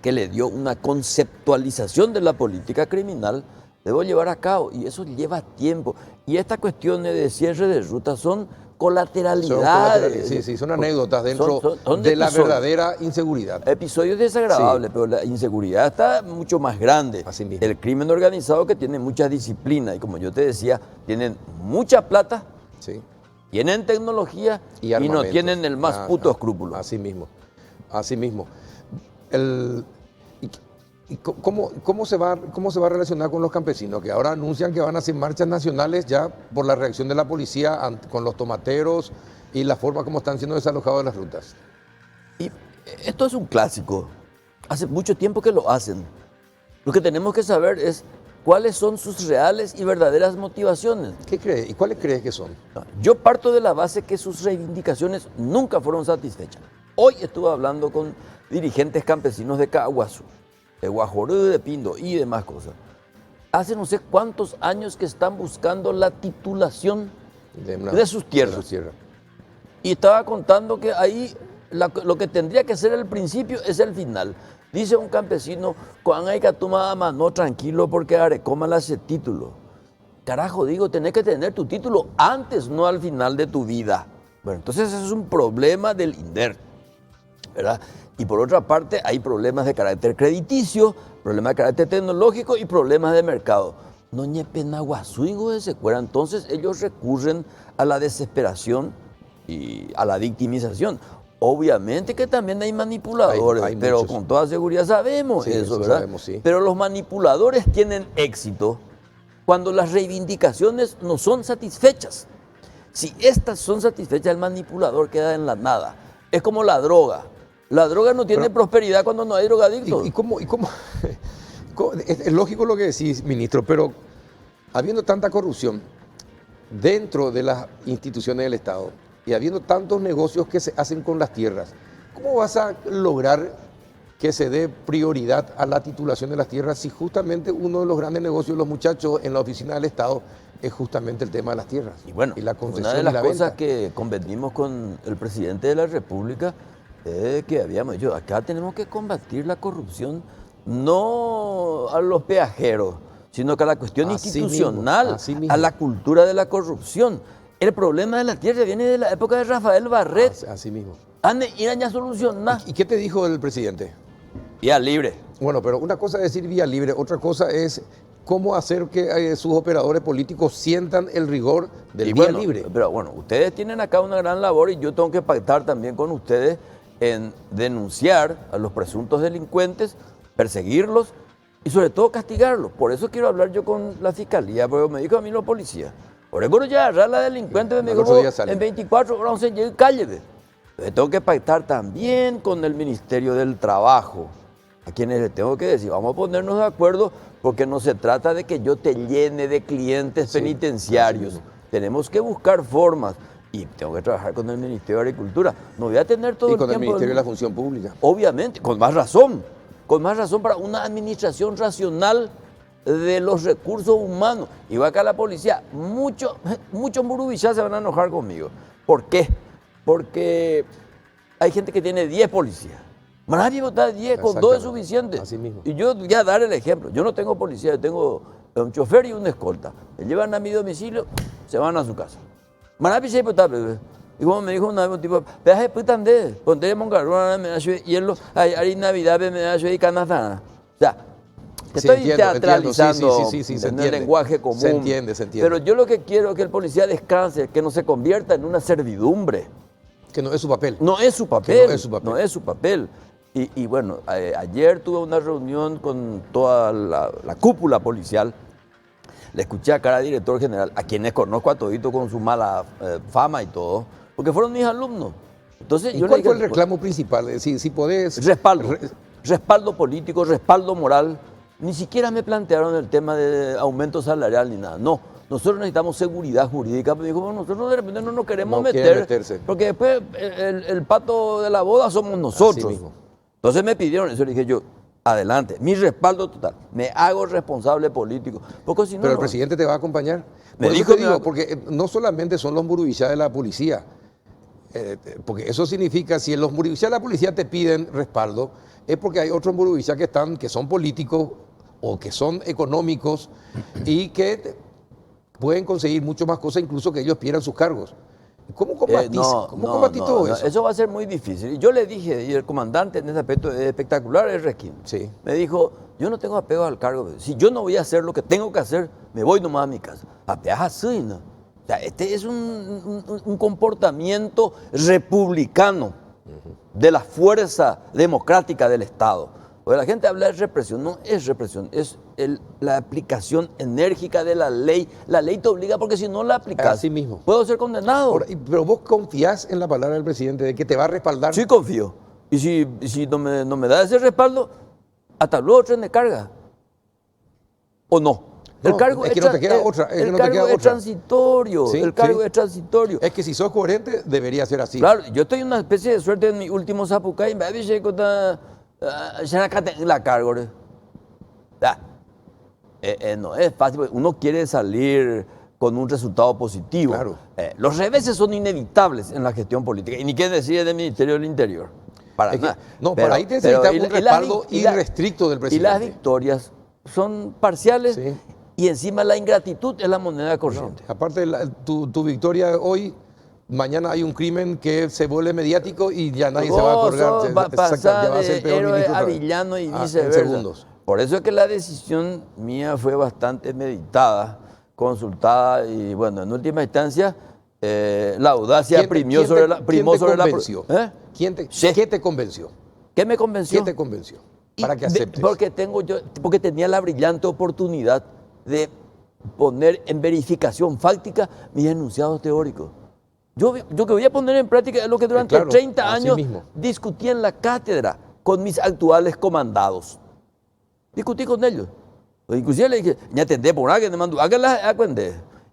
[SPEAKER 6] que le dio una conceptualización de la política criminal, debo llevar a cabo, y eso lleva tiempo. Y estas cuestiones de cierre de rutas son colateralidades.
[SPEAKER 1] Son anécdotas dentro de la verdadera inseguridad.
[SPEAKER 6] Episodios desagradables, pero la inseguridad está mucho más grande.
[SPEAKER 1] Así mismo.
[SPEAKER 6] El crimen organizado, que tiene mucha disciplina y, como yo te decía, tienen mucha plata, tienen tecnología y no tienen el más puto escrúpulo.
[SPEAKER 1] Así mismo, así mismo. ¿Cómo se va a relacionar con los campesinos que ahora anuncian que van a hacer marchas nacionales ya por la reacción de la policía con los tomateros y la forma como están siendo desalojados de las rutas?
[SPEAKER 6] Y esto es un clásico. Hace mucho tiempo que lo hacen. Lo que tenemos que saber es cuáles son sus reales y verdaderas motivaciones.
[SPEAKER 1] ¿Qué crees? ¿Y cuáles crees que son?
[SPEAKER 6] Yo parto de la base que sus reivindicaciones nunca fueron satisfechas. Hoy estuve hablando con dirigentes campesinos de Caaguazú, de Guajorú, de Pindo y demás cosas. Hace no sé cuántos años que están buscando la titulación de sus tierras. Y estaba contando que ahí lo que tendría que ser el principio es el final. Dice un campesino, cuando hay que tomar mano tranquilo porque arecoma ese título. Carajo, digo, tenés que tener tu título antes, no al final de tu vida. Bueno, entonces ese es un problema del INDER, ¿verdad? Y por otra parte hay problemas de carácter crediticio, problemas de carácter tecnológico y problemas de mercado. No ñepenaguazuigo de secuera. Entonces ellos recurren a la desesperación y a la victimización. Obviamente que también hay manipuladores,
[SPEAKER 1] hay
[SPEAKER 6] pero
[SPEAKER 1] muchos.
[SPEAKER 6] con toda seguridad sabemos eso, ¿verdad?
[SPEAKER 1] Sabemos,
[SPEAKER 6] Pero los manipuladores tienen éxito cuando las reivindicaciones no son satisfechas. Si estas son satisfechas, el manipulador queda en la nada. Es como la droga. La droga no tiene prosperidad cuando no hay drogadictos.
[SPEAKER 1] ¿Y cómo? Es lógico lo que decís, ministro, pero habiendo tanta corrupción dentro de las instituciones del Estado y habiendo tantos negocios que se hacen con las tierras, ¿cómo vas a lograr que se dé prioridad a la titulación de las tierras si justamente uno de los grandes negocios de los muchachos en la oficina del Estado es justamente el tema de las tierras?
[SPEAKER 6] Y bueno,
[SPEAKER 1] la concesión
[SPEAKER 6] una de las
[SPEAKER 1] y la
[SPEAKER 6] cosas
[SPEAKER 1] venta.
[SPEAKER 6] que convenimos con el presidente de la República es que habíamos dicho, acá tenemos que combatir la corrupción no a los peajeros, sino que a la cuestión institucional,
[SPEAKER 1] así mismo.
[SPEAKER 6] a la cultura de la corrupción. El problema de la tierra viene de la época de Rafael Barret.
[SPEAKER 1] Así mismo.
[SPEAKER 6] Ir a solucionar.
[SPEAKER 1] ¿Y qué te dijo el presidente?
[SPEAKER 6] Vía libre.
[SPEAKER 1] Bueno, pero una cosa es decir vía libre, otra cosa es cómo hacer que sus operadores políticos sientan el rigor del
[SPEAKER 6] Y
[SPEAKER 1] día
[SPEAKER 6] bueno,
[SPEAKER 1] libre.
[SPEAKER 6] Pero bueno, ustedes tienen acá una gran labor y yo tengo que pactar también con ustedes en denunciar a los presuntos delincuentes, perseguirlos y sobre todo castigarlos. Por eso quiero hablar yo con la fiscalía, porque me dijo a mí los policías, por eso ya agarrar a la delincuente, me
[SPEAKER 1] Al
[SPEAKER 6] dijo,
[SPEAKER 1] otro día sale.
[SPEAKER 6] en 24 horas se llega y cállate. Entonces tengo que pactar también con el Ministerio del Trabajo, a quienes les tengo que decir, vamos a ponernos de acuerdo, porque no se trata de que yo te llene de clientes penitenciarios.
[SPEAKER 1] así
[SPEAKER 6] Tenemos que buscar formas y tengo que trabajar con el Ministerio de Agricultura. No voy a tener todo
[SPEAKER 1] Y
[SPEAKER 6] el
[SPEAKER 1] con el
[SPEAKER 6] tiempo.
[SPEAKER 1] Ministerio de la Función Pública.
[SPEAKER 6] Obviamente, con más razón para una administración racional de los recursos humanos. Y va acá la policía, muchos murubichás se van a enojar conmigo. ¿Por qué? Porque hay gente que tiene 10 policías. Nadie vota 10, con 2 es suficiente.
[SPEAKER 1] Así mismo.
[SPEAKER 6] Y yo voy a dar el ejemplo. Yo no tengo policía, yo tengo un chofer y una escolta. Me llevan a mi domicilio, se van a su casa. Maravilloso, y como me dijo una vez un tipo, peaje putan de, ponte mongarrona, me da hielo, hay Navidad, me da y canasta. O sea,
[SPEAKER 1] Sí,
[SPEAKER 6] estoy
[SPEAKER 1] entiendo,
[SPEAKER 6] teatralizando
[SPEAKER 1] sí, se
[SPEAKER 6] en el
[SPEAKER 1] entiende.
[SPEAKER 6] lenguaje común.
[SPEAKER 1] Se entiende.
[SPEAKER 6] Pero yo lo que quiero es que el policía descanse, que no se convierta en una servidumbre.
[SPEAKER 1] Que no es su papel.
[SPEAKER 6] No es su papel.
[SPEAKER 1] Que no es su papel.
[SPEAKER 6] No es su papel. Y bueno, ayer tuve una reunión con toda la cúpula policial. Le escuché a cara director general, a quienes conozco a todito con su mala fama y todo, porque fueron mis alumnos. Entonces,
[SPEAKER 1] ¿Y
[SPEAKER 6] yo
[SPEAKER 1] cuál
[SPEAKER 6] le
[SPEAKER 1] fue
[SPEAKER 6] dije,
[SPEAKER 1] el reclamo principal? Es decir, si podés...
[SPEAKER 6] respaldo político, respaldo moral. Ni siquiera me plantearon el tema de aumento salarial ni nada. No, nosotros necesitamos seguridad jurídica. Me dijo, bueno, nosotros de repente no nos queremos
[SPEAKER 1] No quieren
[SPEAKER 6] meter,
[SPEAKER 1] meterse.
[SPEAKER 6] porque después el pato de la boda somos nosotros.
[SPEAKER 1] Así mismo.
[SPEAKER 6] Entonces me pidieron eso, le dije yo, adelante, mi respaldo total, me hago responsable político. Porque si no,
[SPEAKER 1] Pero el
[SPEAKER 6] no.
[SPEAKER 1] presidente te va a acompañar.
[SPEAKER 6] Me
[SPEAKER 1] Por eso
[SPEAKER 6] dijo
[SPEAKER 1] te
[SPEAKER 6] que
[SPEAKER 1] digo,
[SPEAKER 6] me-
[SPEAKER 1] porque no solamente son los murubichás de la policía, porque eso significa, si los murubichás de la policía te piden respaldo, es porque hay otros murubichás que son políticos o que son económicos y que pueden conseguir mucho más cosas incluso que ellos pierdan sus cargos. ¿Cómo combatís, todo eso?
[SPEAKER 6] Eso va a ser muy difícil. Y yo le dije, y el comandante en ese aspecto es espectacular, es Resquín.
[SPEAKER 1] Sí.
[SPEAKER 6] Me dijo, yo no tengo apego al cargo. Si yo no voy a hacer lo que tengo que hacer, me voy nomás a mi casa. Apego así, ¿no? O sea, este es un comportamiento republicano de la fuerza democrática del Estado. Porque la gente habla de represión, no es represión, es la aplicación enérgica de la ley. La ley te obliga porque si no la aplicas,
[SPEAKER 1] Así mismo.
[SPEAKER 6] puedo ser condenado.
[SPEAKER 1] Ahora, pero vos confías en la palabra del presidente de que te va a respaldar.
[SPEAKER 6] Sí confío. Y si no me da ese respaldo, hasta luego tren de carga. ¿O no?
[SPEAKER 1] No, es que no te queda otra, es que
[SPEAKER 6] el
[SPEAKER 1] no te
[SPEAKER 6] cargo
[SPEAKER 1] queda
[SPEAKER 6] es
[SPEAKER 1] otra.
[SPEAKER 6] transitorio.
[SPEAKER 1] Sí,
[SPEAKER 6] el cargo
[SPEAKER 1] sí.
[SPEAKER 6] es transitorio.
[SPEAKER 1] Es que si sos coherente, debería ser así.
[SPEAKER 6] Claro, yo estoy en una especie de suerte en mi último zapucay. Me dice que la cargo. No es fácil, porque uno quiere salir con un resultado positivo.
[SPEAKER 1] Claro.
[SPEAKER 6] Los reveses son inevitables en la gestión política. Y ni qué decir del Ministerio del Interior. Para
[SPEAKER 1] Es que-
[SPEAKER 6] nada.
[SPEAKER 1] no, para ahí te necesitas un respaldo irrestricto del
[SPEAKER 6] Y
[SPEAKER 1] presidente.
[SPEAKER 6] las victorias son parciales
[SPEAKER 1] Sí.
[SPEAKER 6] y encima la ingratitud es la moneda corriente.
[SPEAKER 1] Aparte de tu victoria hoy, mañana hay un crimen que se vuelve mediático y ya nadie se va a acordar.
[SPEAKER 6] Vos sos, va a pasar
[SPEAKER 1] ya va a ser
[SPEAKER 6] de
[SPEAKER 1] peor
[SPEAKER 6] héroe
[SPEAKER 1] ministro
[SPEAKER 6] a
[SPEAKER 1] otra vez.
[SPEAKER 6] villano y
[SPEAKER 1] En
[SPEAKER 6] viceversa.
[SPEAKER 1] segundos.
[SPEAKER 6] Por eso es que la decisión mía fue bastante meditada, consultada y bueno, en última instancia la audacia primó sobre la...
[SPEAKER 1] ¿Quién te convenció?
[SPEAKER 6] ¿Eh? Sí.
[SPEAKER 1] ¿Qué te convenció?
[SPEAKER 6] ¿Qué me convenció?
[SPEAKER 1] ¿Qué te convenció?
[SPEAKER 6] Y
[SPEAKER 1] Para que aceptes.
[SPEAKER 6] porque tenía la brillante oportunidad de poner en verificación fáctica mis enunciados teóricos. Yo que voy a poner en práctica es lo que durante
[SPEAKER 1] Claro,
[SPEAKER 6] 30
[SPEAKER 1] así
[SPEAKER 6] años
[SPEAKER 1] mismo.
[SPEAKER 6] discutí en la cátedra con mis actuales comandados. Discutí con ellos. Inclusive le dije, ya tendré por ahí que me mandó, háganla,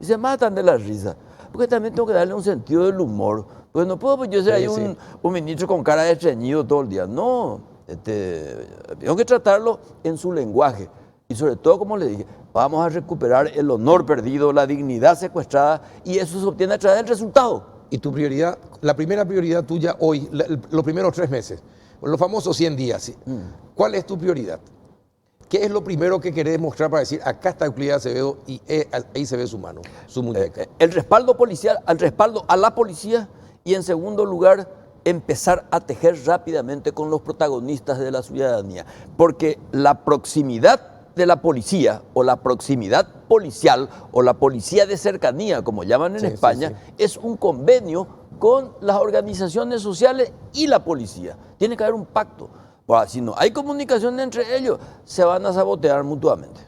[SPEAKER 6] y se matan de la risa. Porque también tengo que darle un sentido del humor. Porque no puedo yo ser
[SPEAKER 1] Sí,
[SPEAKER 6] ahí
[SPEAKER 1] sí.
[SPEAKER 6] un ministro con cara de estreñido todo el día. No, tengo que tratarlo en su lenguaje. Y sobre todo, como le dije, vamos a recuperar el honor perdido, la dignidad secuestrada, y eso se obtiene a través del resultado.
[SPEAKER 1] Y tu prioridad, la primera prioridad tuya hoy, los primeros 3 meses, los famosos 100 días, ¿sí? ¿Cuál es tu prioridad? ¿Qué es lo primero que querés mostrar para decir, acá está Euclides Acevedo y ahí se ve su mano, su muñeca?
[SPEAKER 6] El respaldo policial, al respaldo a la policía y en segundo lugar, empezar a tejer rápidamente con los protagonistas de la ciudadanía. Porque la proximidad de la policía o la proximidad policial o la policía de cercanía, como llaman en
[SPEAKER 1] Sí,
[SPEAKER 6] España,
[SPEAKER 1] sí.
[SPEAKER 6] es un convenio con las organizaciones sociales y la policía. Tiene que haber un pacto. Ahora, si no hay comunicación entre ellos, se van a sabotear mutuamente.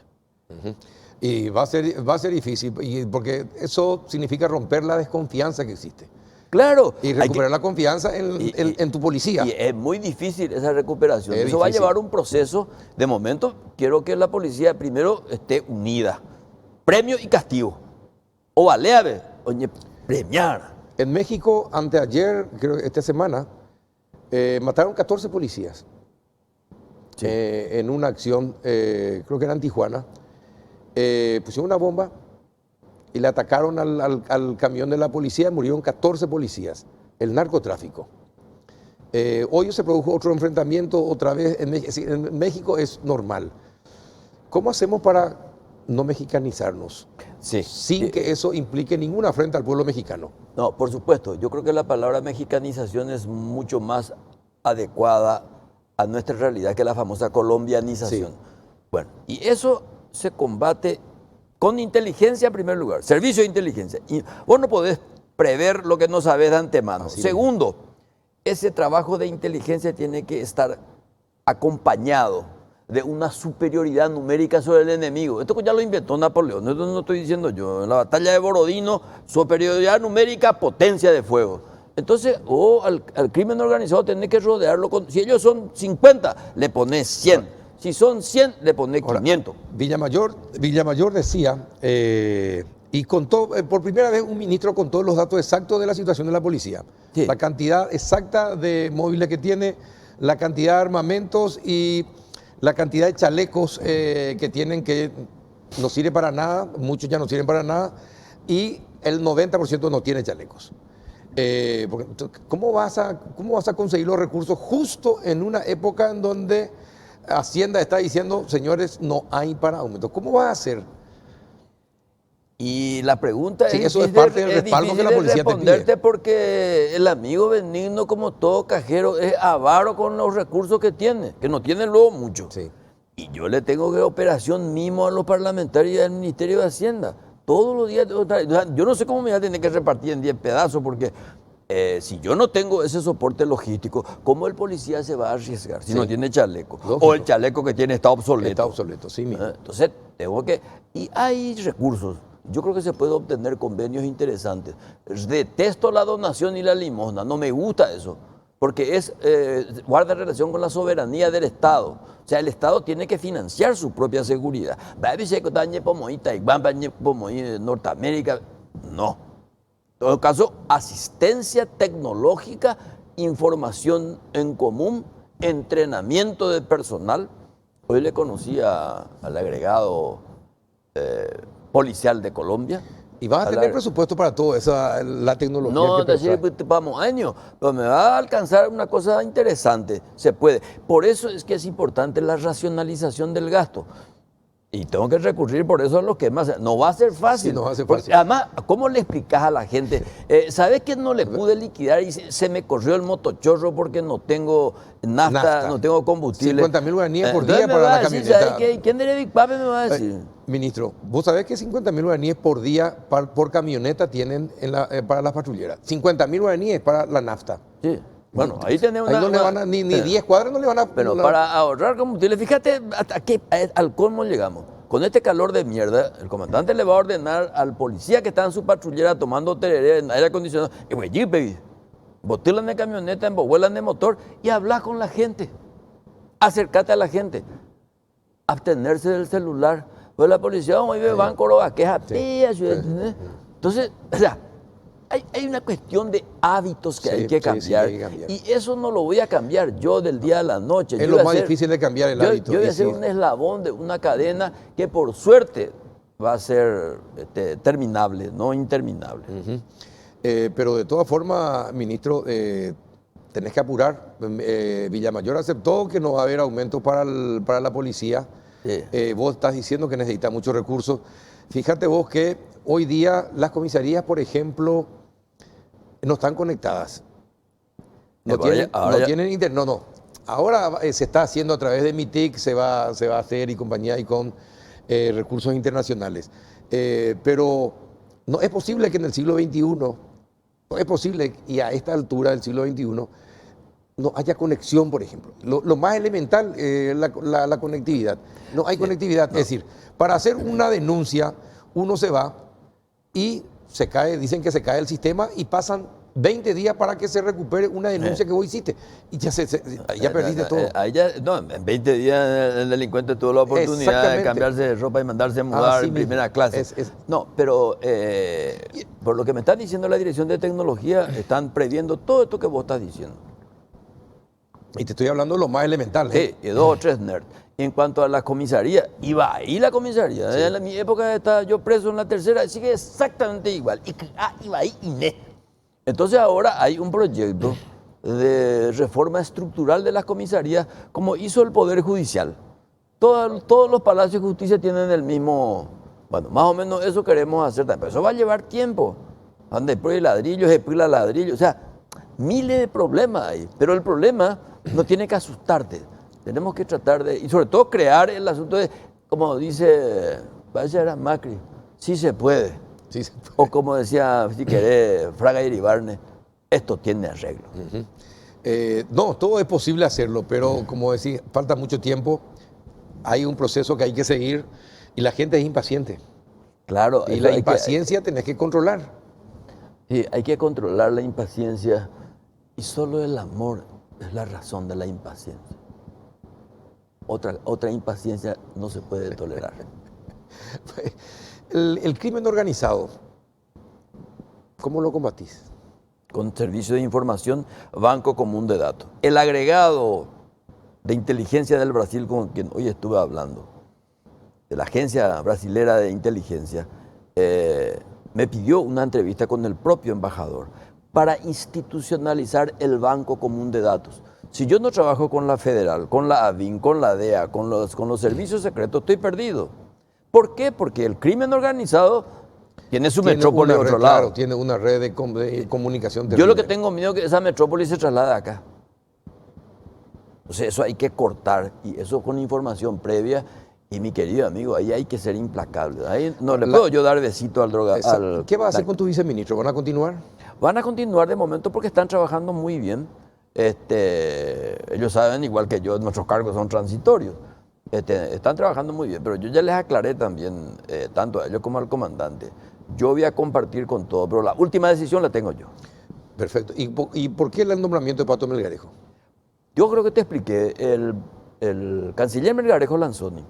[SPEAKER 1] Y va a ser difícil, porque eso significa romper la desconfianza que existe.
[SPEAKER 6] Claro.
[SPEAKER 1] Y recuperar la confianza en tu policía.
[SPEAKER 6] Y es muy difícil esa recuperación.
[SPEAKER 1] Es
[SPEAKER 6] Eso va a
[SPEAKER 1] difícil.
[SPEAKER 6] llevar un proceso. De momento, quiero que la policía primero esté unida. Premio y castigo. O vale, oye, premiar.
[SPEAKER 1] En México, anteayer, creo que esta semana, mataron 14 policías en una acción, creo que era en Tijuana. Pusieron una bomba y le atacaron al camión de la policía, murieron 14 policías. El narcotráfico. Hoy se produjo otro enfrentamiento otra vez en México, es normal. ¿Cómo hacemos para no mexicanizarnos?
[SPEAKER 6] Sí.
[SPEAKER 1] Sin que eso implique ninguna afrenta al pueblo mexicano.
[SPEAKER 6] No, por supuesto. Yo creo que la palabra mexicanización es mucho más adecuada a nuestra realidad que la famosa colombianización.
[SPEAKER 1] Sí.
[SPEAKER 6] Bueno, y eso se combate con inteligencia en primer lugar, servicio de inteligencia. Y vos no podés prever lo que no sabés de antemano.
[SPEAKER 1] Así
[SPEAKER 6] Segundo, ese trabajo de inteligencia tiene que estar acompañado de una superioridad numérica sobre el enemigo. Esto ya lo inventó Napoleón, esto no estoy diciendo yo. En la batalla de Borodino, superioridad numérica, potencia de fuego. Entonces, al crimen organizado tenés que rodearlo con... Si ellos son 50, le pones 100. Si son 100, le pones 500.
[SPEAKER 1] Villamayor decía, y contó, por primera vez un ministro contó los datos exactos de la situación de la policía.
[SPEAKER 6] Sí.
[SPEAKER 1] La cantidad exacta de móviles que tiene, la cantidad de armamentos y la cantidad de chalecos que tienen que no sirve para nada, muchos ya no sirven para nada, y el 90% no tiene chalecos. ¿Cómo vas a conseguir los recursos justo en una época en donde Hacienda está diciendo, señores, no hay para aumento? ¿Cómo va a hacer?
[SPEAKER 6] Y la pregunta
[SPEAKER 1] Sí,
[SPEAKER 6] es
[SPEAKER 1] eso es
[SPEAKER 6] difícil
[SPEAKER 1] parte del respaldo que la policía te
[SPEAKER 6] responderte
[SPEAKER 1] pide.
[SPEAKER 6] porque el amigo benigno, como todo cajero, es avaro con los recursos que tiene, que no tiene luego mucho.
[SPEAKER 1] Sí.
[SPEAKER 6] Y yo le tengo que operación mimo a los parlamentarios del Ministerio de Hacienda. Todos los días. Yo no sé cómo me voy a tener que repartir en 10 pedazos, porque si yo no tengo ese soporte logístico, ¿cómo el policía se va a arriesgar si
[SPEAKER 1] Sí.
[SPEAKER 6] no tiene chaleco?
[SPEAKER 1] Lógico.
[SPEAKER 6] O el chaleco que tiene está obsoleto.
[SPEAKER 1] Está obsoleto, sí mismo.
[SPEAKER 6] Entonces, tengo que... Y hay recursos. Yo creo que se puede obtener convenios interesantes. Detesto la donación y la limosna. No me gusta eso. Porque guarda relación con la soberanía del Estado. O sea, el Estado tiene que financiar su propia seguridad. Norteamérica, no. En todo caso, asistencia tecnológica, información en común, entrenamiento de personal. Hoy le conocí al agregado policial de Colombia.
[SPEAKER 1] ¿Y vas a tener presupuesto para todo esa, la tecnología?
[SPEAKER 6] No,
[SPEAKER 1] que
[SPEAKER 6] decir, vamos años, pero me va a alcanzar una cosa interesante, se puede. Por eso es que es importante la racionalización del gasto. Y tengo que recurrir por eso a los que más... No va a ser fácil.
[SPEAKER 1] Sí, no va a ser
[SPEAKER 6] Porque,
[SPEAKER 1] fácil.
[SPEAKER 6] además, ¿cómo le explicas a la gente? ¿Sabes que no le pude liquidar y se me corrió el motochorro porque no tengo nafta, no tengo combustible?
[SPEAKER 1] 50.000 guaraníes por
[SPEAKER 6] Entonces
[SPEAKER 1] día
[SPEAKER 6] me
[SPEAKER 1] para
[SPEAKER 6] va
[SPEAKER 1] la
[SPEAKER 6] a decir,
[SPEAKER 1] camioneta.
[SPEAKER 6] ¿sabes qué? ¿Quién de Big Papi me va a decir?
[SPEAKER 1] Ministro, ¿vos sabés que 50.000 guaraníes por día por camioneta tienen para las patrulleras? 50.000 guaraníes para la nafta.
[SPEAKER 6] Sí. Bueno, ahí tenemos
[SPEAKER 1] Ahí no le van a, ni 10 cuadras no le van a...
[SPEAKER 6] Pero para ahorrar combustible, fíjate al colmo llegamos. Con este calor de mierda, el comandante le va a ordenar al policía que está en su patrullera tomando tereré en aire acondicionado, botílan de camioneta, embobuelan de motor y habla con la gente. Acércate a la gente. Abstenerse del celular. Pues la policía, hoy van coroba, queja. Entonces, o sea, hay una cuestión de hábitos que hay que cambiar. Y eso no lo voy a cambiar yo del día a la noche.
[SPEAKER 1] Es lo más difícil de cambiar el hábito.
[SPEAKER 6] Yo voy a ser un eslabón de una cadena que por suerte va a ser terminable, no interminable.
[SPEAKER 1] Pero de todas formas, ministro, tenés que apurar. Villamayor aceptó que no va a haber aumento para la policía.
[SPEAKER 6] Sí.
[SPEAKER 1] Vos estás diciendo que necesita muchos recursos. Fíjate vos que hoy día las comisarías, por ejemplo, no están conectadas. No tienen internet. No. ahora se está haciendo a través de MITIC, se va a hacer y compañía y con recursos internacionales. Pero no es posible que en el siglo XXI, no es posible y a esta altura del siglo XXI no haya conexión, por ejemplo. Lo más elemental, la conectividad. No hay conectividad. Es decir, para hacer una denuncia, uno se va y se cae, dicen que se cae el sistema y pasan 20 días para que se recupere una denuncia que vos hiciste. Y ya, ya perdiste todo.
[SPEAKER 6] En 20 días el delincuente tuvo la oportunidad de cambiarse de ropa y mandarse a mudar en primera clase. No, pero por lo que me están diciendo la Dirección de Tecnología, están previendo todo esto que vos estás diciendo.
[SPEAKER 1] Y te estoy hablando de lo más elemental.
[SPEAKER 6] Sí, y 2 o 3 nerds. En cuanto a la comisaría, iba ahí la comisaría. Sí. En mi época estaba yo preso en la tercera, y sigue exactamente igual. Iba ahí Inés. Entonces ahora hay un proyecto de reforma estructural de las comisarías, como hizo el Poder Judicial. Todos los palacios de justicia tienen el mismo... Bueno, más o menos eso queremos hacer también. Pero eso va a llevar tiempo. Después ladrillos, después ladrillos. O sea, miles de problemas hay. Pero el problema no tiene que asustarte. Tenemos que tratar de... Y sobre todo crear el asunto de, como dice, parece era Macri, sí se puede.
[SPEAKER 1] Sí se puede.
[SPEAKER 6] O como decía, si querés, Fraga Iribarne, esto tiene arreglo.
[SPEAKER 1] No, todo es posible hacerlo, pero como decía, falta mucho tiempo, hay un proceso que hay que seguir y la gente es impaciente.
[SPEAKER 6] Claro.
[SPEAKER 1] Y la impaciencia tenés que controlar.
[SPEAKER 6] Sí, hay que controlar la impaciencia y solo el amor es la razón de la impaciencia. Otra impaciencia no se puede tolerar.
[SPEAKER 1] El crimen organizado, ¿cómo lo combatís?
[SPEAKER 6] Con servicio de información, Banco Común de Datos. El agregado de inteligencia del Brasil, con quien hoy estuve hablando, de la Agencia Brasilera de Inteligencia, me pidió una entrevista con el propio embajador para institucionalizar el Banco Común de Datos. Si yo no trabajo con la Federal, con la ABIN, con la DEA, con los servicios secretos, estoy perdido. ¿Por qué? Porque el crimen organizado tiene su metrópoli de otro lado.
[SPEAKER 1] Claro, tiene una red de comunicación terrible.
[SPEAKER 6] Yo lo que tengo miedo es que esa metrópoli se traslade acá. Entonces eso hay que cortar, y eso con información previa. Y mi querido amigo, ahí hay que ser implacable. Ahí no le puedo yo dar besito al droga.
[SPEAKER 1] ¿Qué vas a hacer con tu viceministro? ¿Van a continuar?
[SPEAKER 6] Van a continuar de momento porque están trabajando muy bien. Ellos saben, igual que yo, nuestros cargos son transitorios. Están trabajando muy bien, pero yo ya les aclaré también, tanto a ellos como al comandante. Yo voy a compartir con todo, pero la última decisión la tengo yo.
[SPEAKER 1] Perfecto. ¿Y por qué el nombramiento de Pato Melgarejo?
[SPEAKER 6] Yo creo que te expliqué. El canciller Melgarejo Lanzoni.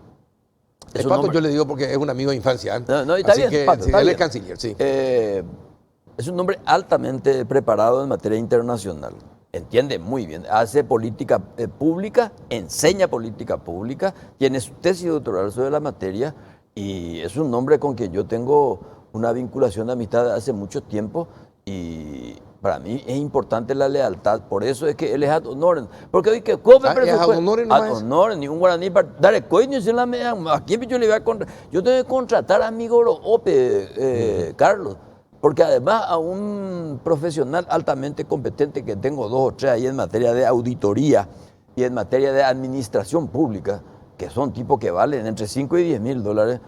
[SPEAKER 1] El Pato yo le digo porque es un amigo de infancia.
[SPEAKER 6] No, está
[SPEAKER 1] Así
[SPEAKER 6] bien,
[SPEAKER 1] que
[SPEAKER 6] Pato, está
[SPEAKER 1] él
[SPEAKER 6] bien.
[SPEAKER 1] es canciller, sí.
[SPEAKER 6] Es un hombre altamente preparado en materia internacional. Entiende muy bien, hace política pública, enseña política pública, tiene su tesis doctoral sobre la materia y es un hombre con quien yo tengo una vinculación de amistad hace mucho tiempo y para mí es importante la lealtad, por eso es que él es ad honorem, porque hoy que come
[SPEAKER 1] ad honorem nomás.
[SPEAKER 6] Ad honorem, ningún guaraní para dar coño si la me aquí yo le voy a yo tengo que contratar a mi Goro Ope, Carlos. Porque además a un profesional altamente competente, que tengo 2 o 3 ahí en materia de auditoría y en materia de administración pública, que son tipos que valen entre 5 y 10 mil dólares,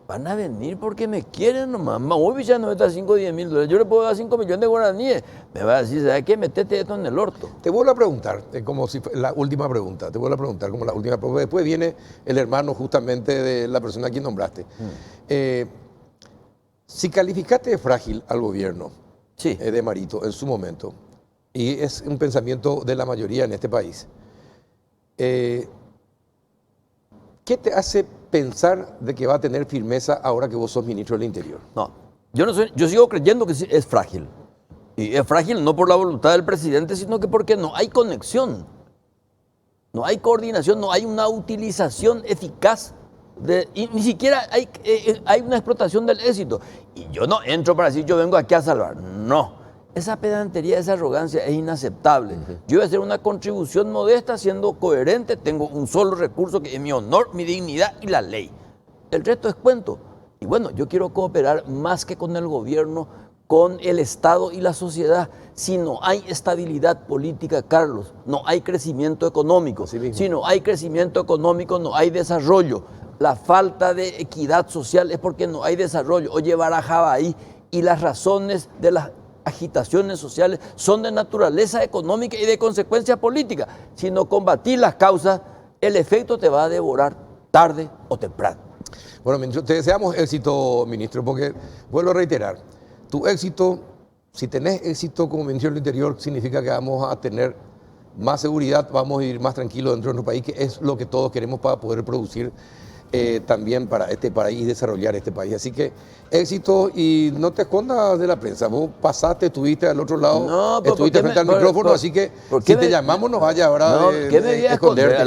[SPEAKER 6] van a venir porque me quieren nomás. Hoy ya no está 5 o 10 mil dólares. Yo le puedo dar 5 millones de guaraníes. Me va a decir, ¿sabes qué? Metete esto en el orto.
[SPEAKER 1] Te vuelvo a preguntar, como si fue la última pregunta. Te vuelvo a preguntar como la última pregunta. Después viene el hermano justamente de la persona a quien nombraste. Si calificaste de frágil al gobierno de Marito en su momento, y es un pensamiento de la mayoría en este país, ¿qué te hace pensar de que va a tener firmeza ahora que vos sos ministro del Interior?
[SPEAKER 6] No, yo sigo creyendo que es frágil. Y es frágil no por la voluntad del presidente, sino que porque no hay conexión, no hay coordinación, no hay una utilización eficaz. Y ni siquiera hay una explotación del éxito. Y yo no entro para decir yo vengo aquí a salvar. No. Esa pedantería, esa arrogancia es inaceptable. Yo voy a hacer una contribución modesta siendo coherente. Tengo un solo recurso que es mi honor, mi dignidad y la ley. El resto es cuento. Y bueno, yo quiero cooperar más que con el gobierno, con el Estado y la sociedad. Si no hay estabilidad política, Carlos, no hay crecimiento económico. Si no hay crecimiento económico, no hay desarrollo. La falta de equidad social es porque no hay desarrollo. Oye, Barajaba ahí, y las razones de las agitaciones sociales son de naturaleza económica y de consecuencia política. Si no combatís las causas, el efecto te va a devorar tarde o temprano.
[SPEAKER 1] Bueno, ministro, te deseamos éxito, ministro, porque vuelvo a reiterar, tu éxito, si tenés éxito como ministro del Interior, significa que vamos a tener más seguridad, vamos a ir más tranquilos dentro de nuestro país, que es lo que todos queremos para poder producir también para este país y desarrollar este país. Así que éxito, y no te escondas de la prensa. Vos pasaste, estuviste al otro lado,
[SPEAKER 6] No,
[SPEAKER 1] estuviste frente al micrófono, así que si te llamamos no vaya ahora
[SPEAKER 6] no, ¿qué me voy a esconder?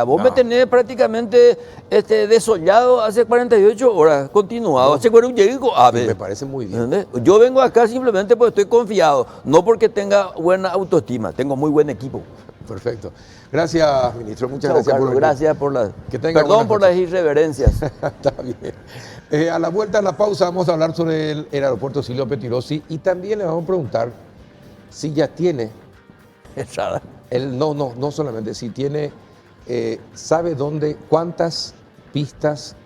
[SPEAKER 6] Vos me tenés prácticamente desollado hace 48 horas, continuado. Hace un llego, a ver.
[SPEAKER 1] Me parece muy bien.
[SPEAKER 6] ¿Entendés? Yo vengo acá simplemente porque estoy confiado, no porque tenga buena autoestima, tengo muy buen equipo.
[SPEAKER 1] Perfecto. Gracias, ministro. Muchas
[SPEAKER 6] Chao,
[SPEAKER 1] gracias
[SPEAKER 6] Carlos,
[SPEAKER 1] por venir.
[SPEAKER 6] gracias por las...
[SPEAKER 1] Que tenga
[SPEAKER 6] Perdón
[SPEAKER 1] buenas
[SPEAKER 6] por
[SPEAKER 1] noches.
[SPEAKER 6] las irreverencias.
[SPEAKER 1] Está bien. A la vuelta de la pausa vamos a hablar sobre el aeropuerto Silvio Pettirossi y también le vamos a preguntar si ya tiene, no solamente, si tiene, sabe dónde, cuántas pistas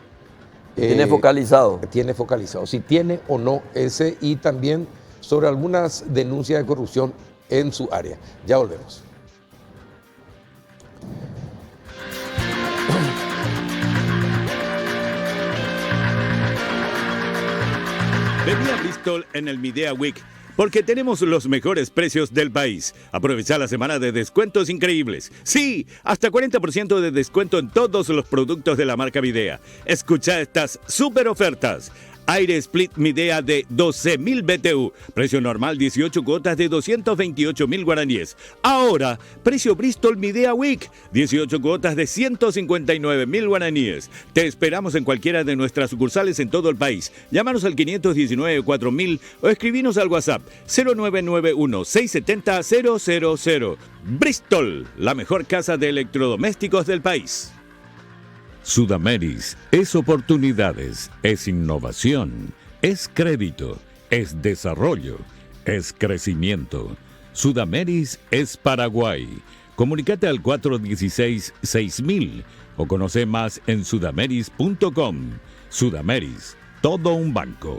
[SPEAKER 6] Tiene focalizado.
[SPEAKER 1] tiene focalizado, si tiene o no ese, y también sobre algunas denuncias de corrupción en su área. Ya volvemos.
[SPEAKER 4] Vení a Bristol en el Midea Week porque tenemos los mejores precios del país. Aprovecha la semana de descuentos increíbles. Sí, hasta 40% de descuento en todos los productos de la marca Midea. Escucha estas super ofertas. Aire Split Midea de 12.000 BTU. Precio normal 18 cuotas de 228.000 guaraníes. Ahora, precio Bristol Midea Week. 18 cuotas de 159.000 guaraníes. Te esperamos en cualquiera de nuestras sucursales en todo el país. Llámanos al 519-4000 o escribinos al WhatsApp 0991-670-000. Bristol, la mejor casa de electrodomésticos del país.
[SPEAKER 5] Sudameris es oportunidades, es innovación, es crédito, es desarrollo, es crecimiento. Sudameris es Paraguay. Comunícate al 416-6000 o conoce más en sudameris.com. Sudameris, todo un banco.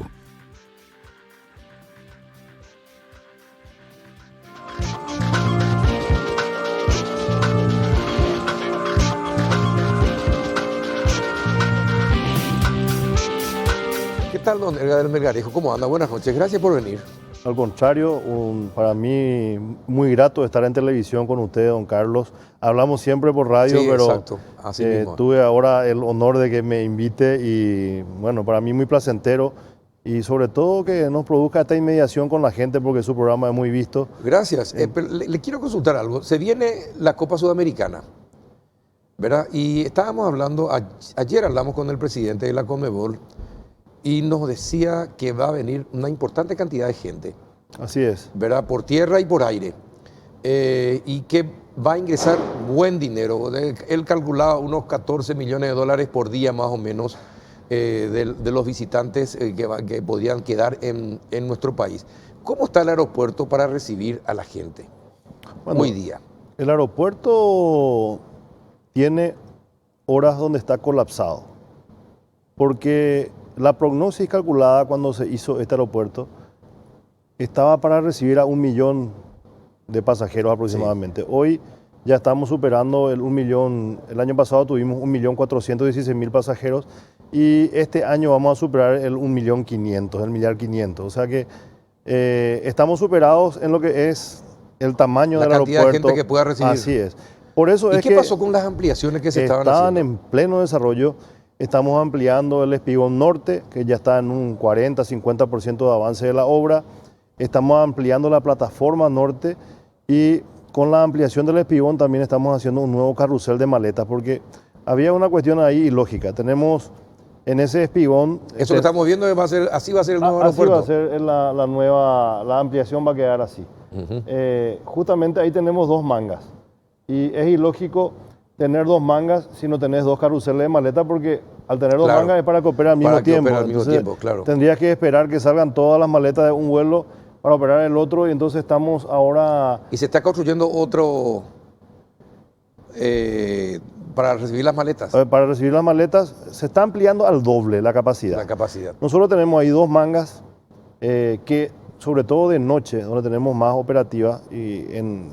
[SPEAKER 1] ¿Qué tal, don Edgar del Melgarejo? ¿Cómo anda? Buenas noches. Gracias por venir.
[SPEAKER 7] Al contrario, para mí muy grato estar en televisión con usted, don Carlos. Hablamos siempre por radio,
[SPEAKER 1] Sí,
[SPEAKER 7] pero
[SPEAKER 1] exacto. Así mismo.
[SPEAKER 7] tuve ahora el honor de que me invite y bueno, para mí muy placentero y sobre todo que nos produzca esta inmediación con la gente porque su programa es muy visto.
[SPEAKER 1] Gracias. Pero le quiero consultar algo. Se viene la Copa Sudamericana, ¿verdad? Y estábamos hablando, ayer hablamos con el presidente de la Conmebol y nos decía que va a venir una importante cantidad de gente,
[SPEAKER 7] Así es.
[SPEAKER 1] ¿verdad? Por tierra y por aire. Y que va a ingresar buen dinero. Él calculaba unos 14 millones de dólares por día más o menos de los visitantes que podían quedar en nuestro país. ¿Cómo está el aeropuerto para recibir a la gente
[SPEAKER 7] Bueno,
[SPEAKER 1] hoy día?
[SPEAKER 7] El aeropuerto tiene horas donde está colapsado, porque la prognosis calculada cuando se hizo este aeropuerto estaba para recibir a 1 millón de pasajeros aproximadamente. Hoy ya estamos superando el 1 millón, el año pasado tuvimos 1.416.000 pasajeros y este año vamos a superar el 1.500.000, el 1.500.000. O sea que estamos superados en lo que es el tamaño del aeropuerto.
[SPEAKER 1] La cantidad de gente que pueda recibir.
[SPEAKER 7] Así es. Por eso
[SPEAKER 1] ¿Y
[SPEAKER 7] es
[SPEAKER 1] qué
[SPEAKER 7] que
[SPEAKER 1] pasó con las ampliaciones que se estaban
[SPEAKER 7] estaban
[SPEAKER 1] haciendo?
[SPEAKER 7] en pleno desarrollo. Estamos ampliando el espigón norte, que ya está en un 40-50% de avance de la obra. Estamos ampliando la plataforma norte y con la ampliación del espigón también estamos haciendo un nuevo carrusel de maletas, porque había una cuestión ahí ilógica. Tenemos en ese espigón...
[SPEAKER 1] Eso que estamos viendo así va a ser el nuevo
[SPEAKER 7] Así
[SPEAKER 1] aeropuerto.
[SPEAKER 7] va a ser la ampliación, va a quedar así. Justamente ahí tenemos 2 mangas y es ilógico tener 2 mangas si no tenés 2 carruseles de maleta porque Al tener dos
[SPEAKER 1] Claro.
[SPEAKER 7] mangas es para que opere al mismo
[SPEAKER 1] Para que
[SPEAKER 7] tiempo.
[SPEAKER 1] opere al mismo
[SPEAKER 7] Entonces,
[SPEAKER 1] tiempo, claro.
[SPEAKER 7] tendrías que esperar que salgan todas las maletas de un vuelo para operar el otro y entonces estamos ahora...
[SPEAKER 1] Y se está construyendo otro para recibir las maletas,
[SPEAKER 7] Para recibir las maletas se está ampliando al doble la capacidad.
[SPEAKER 1] la capacidad.
[SPEAKER 7] Nosotros tenemos ahí dos mangas que, sobre todo de noche, donde tenemos más operativas y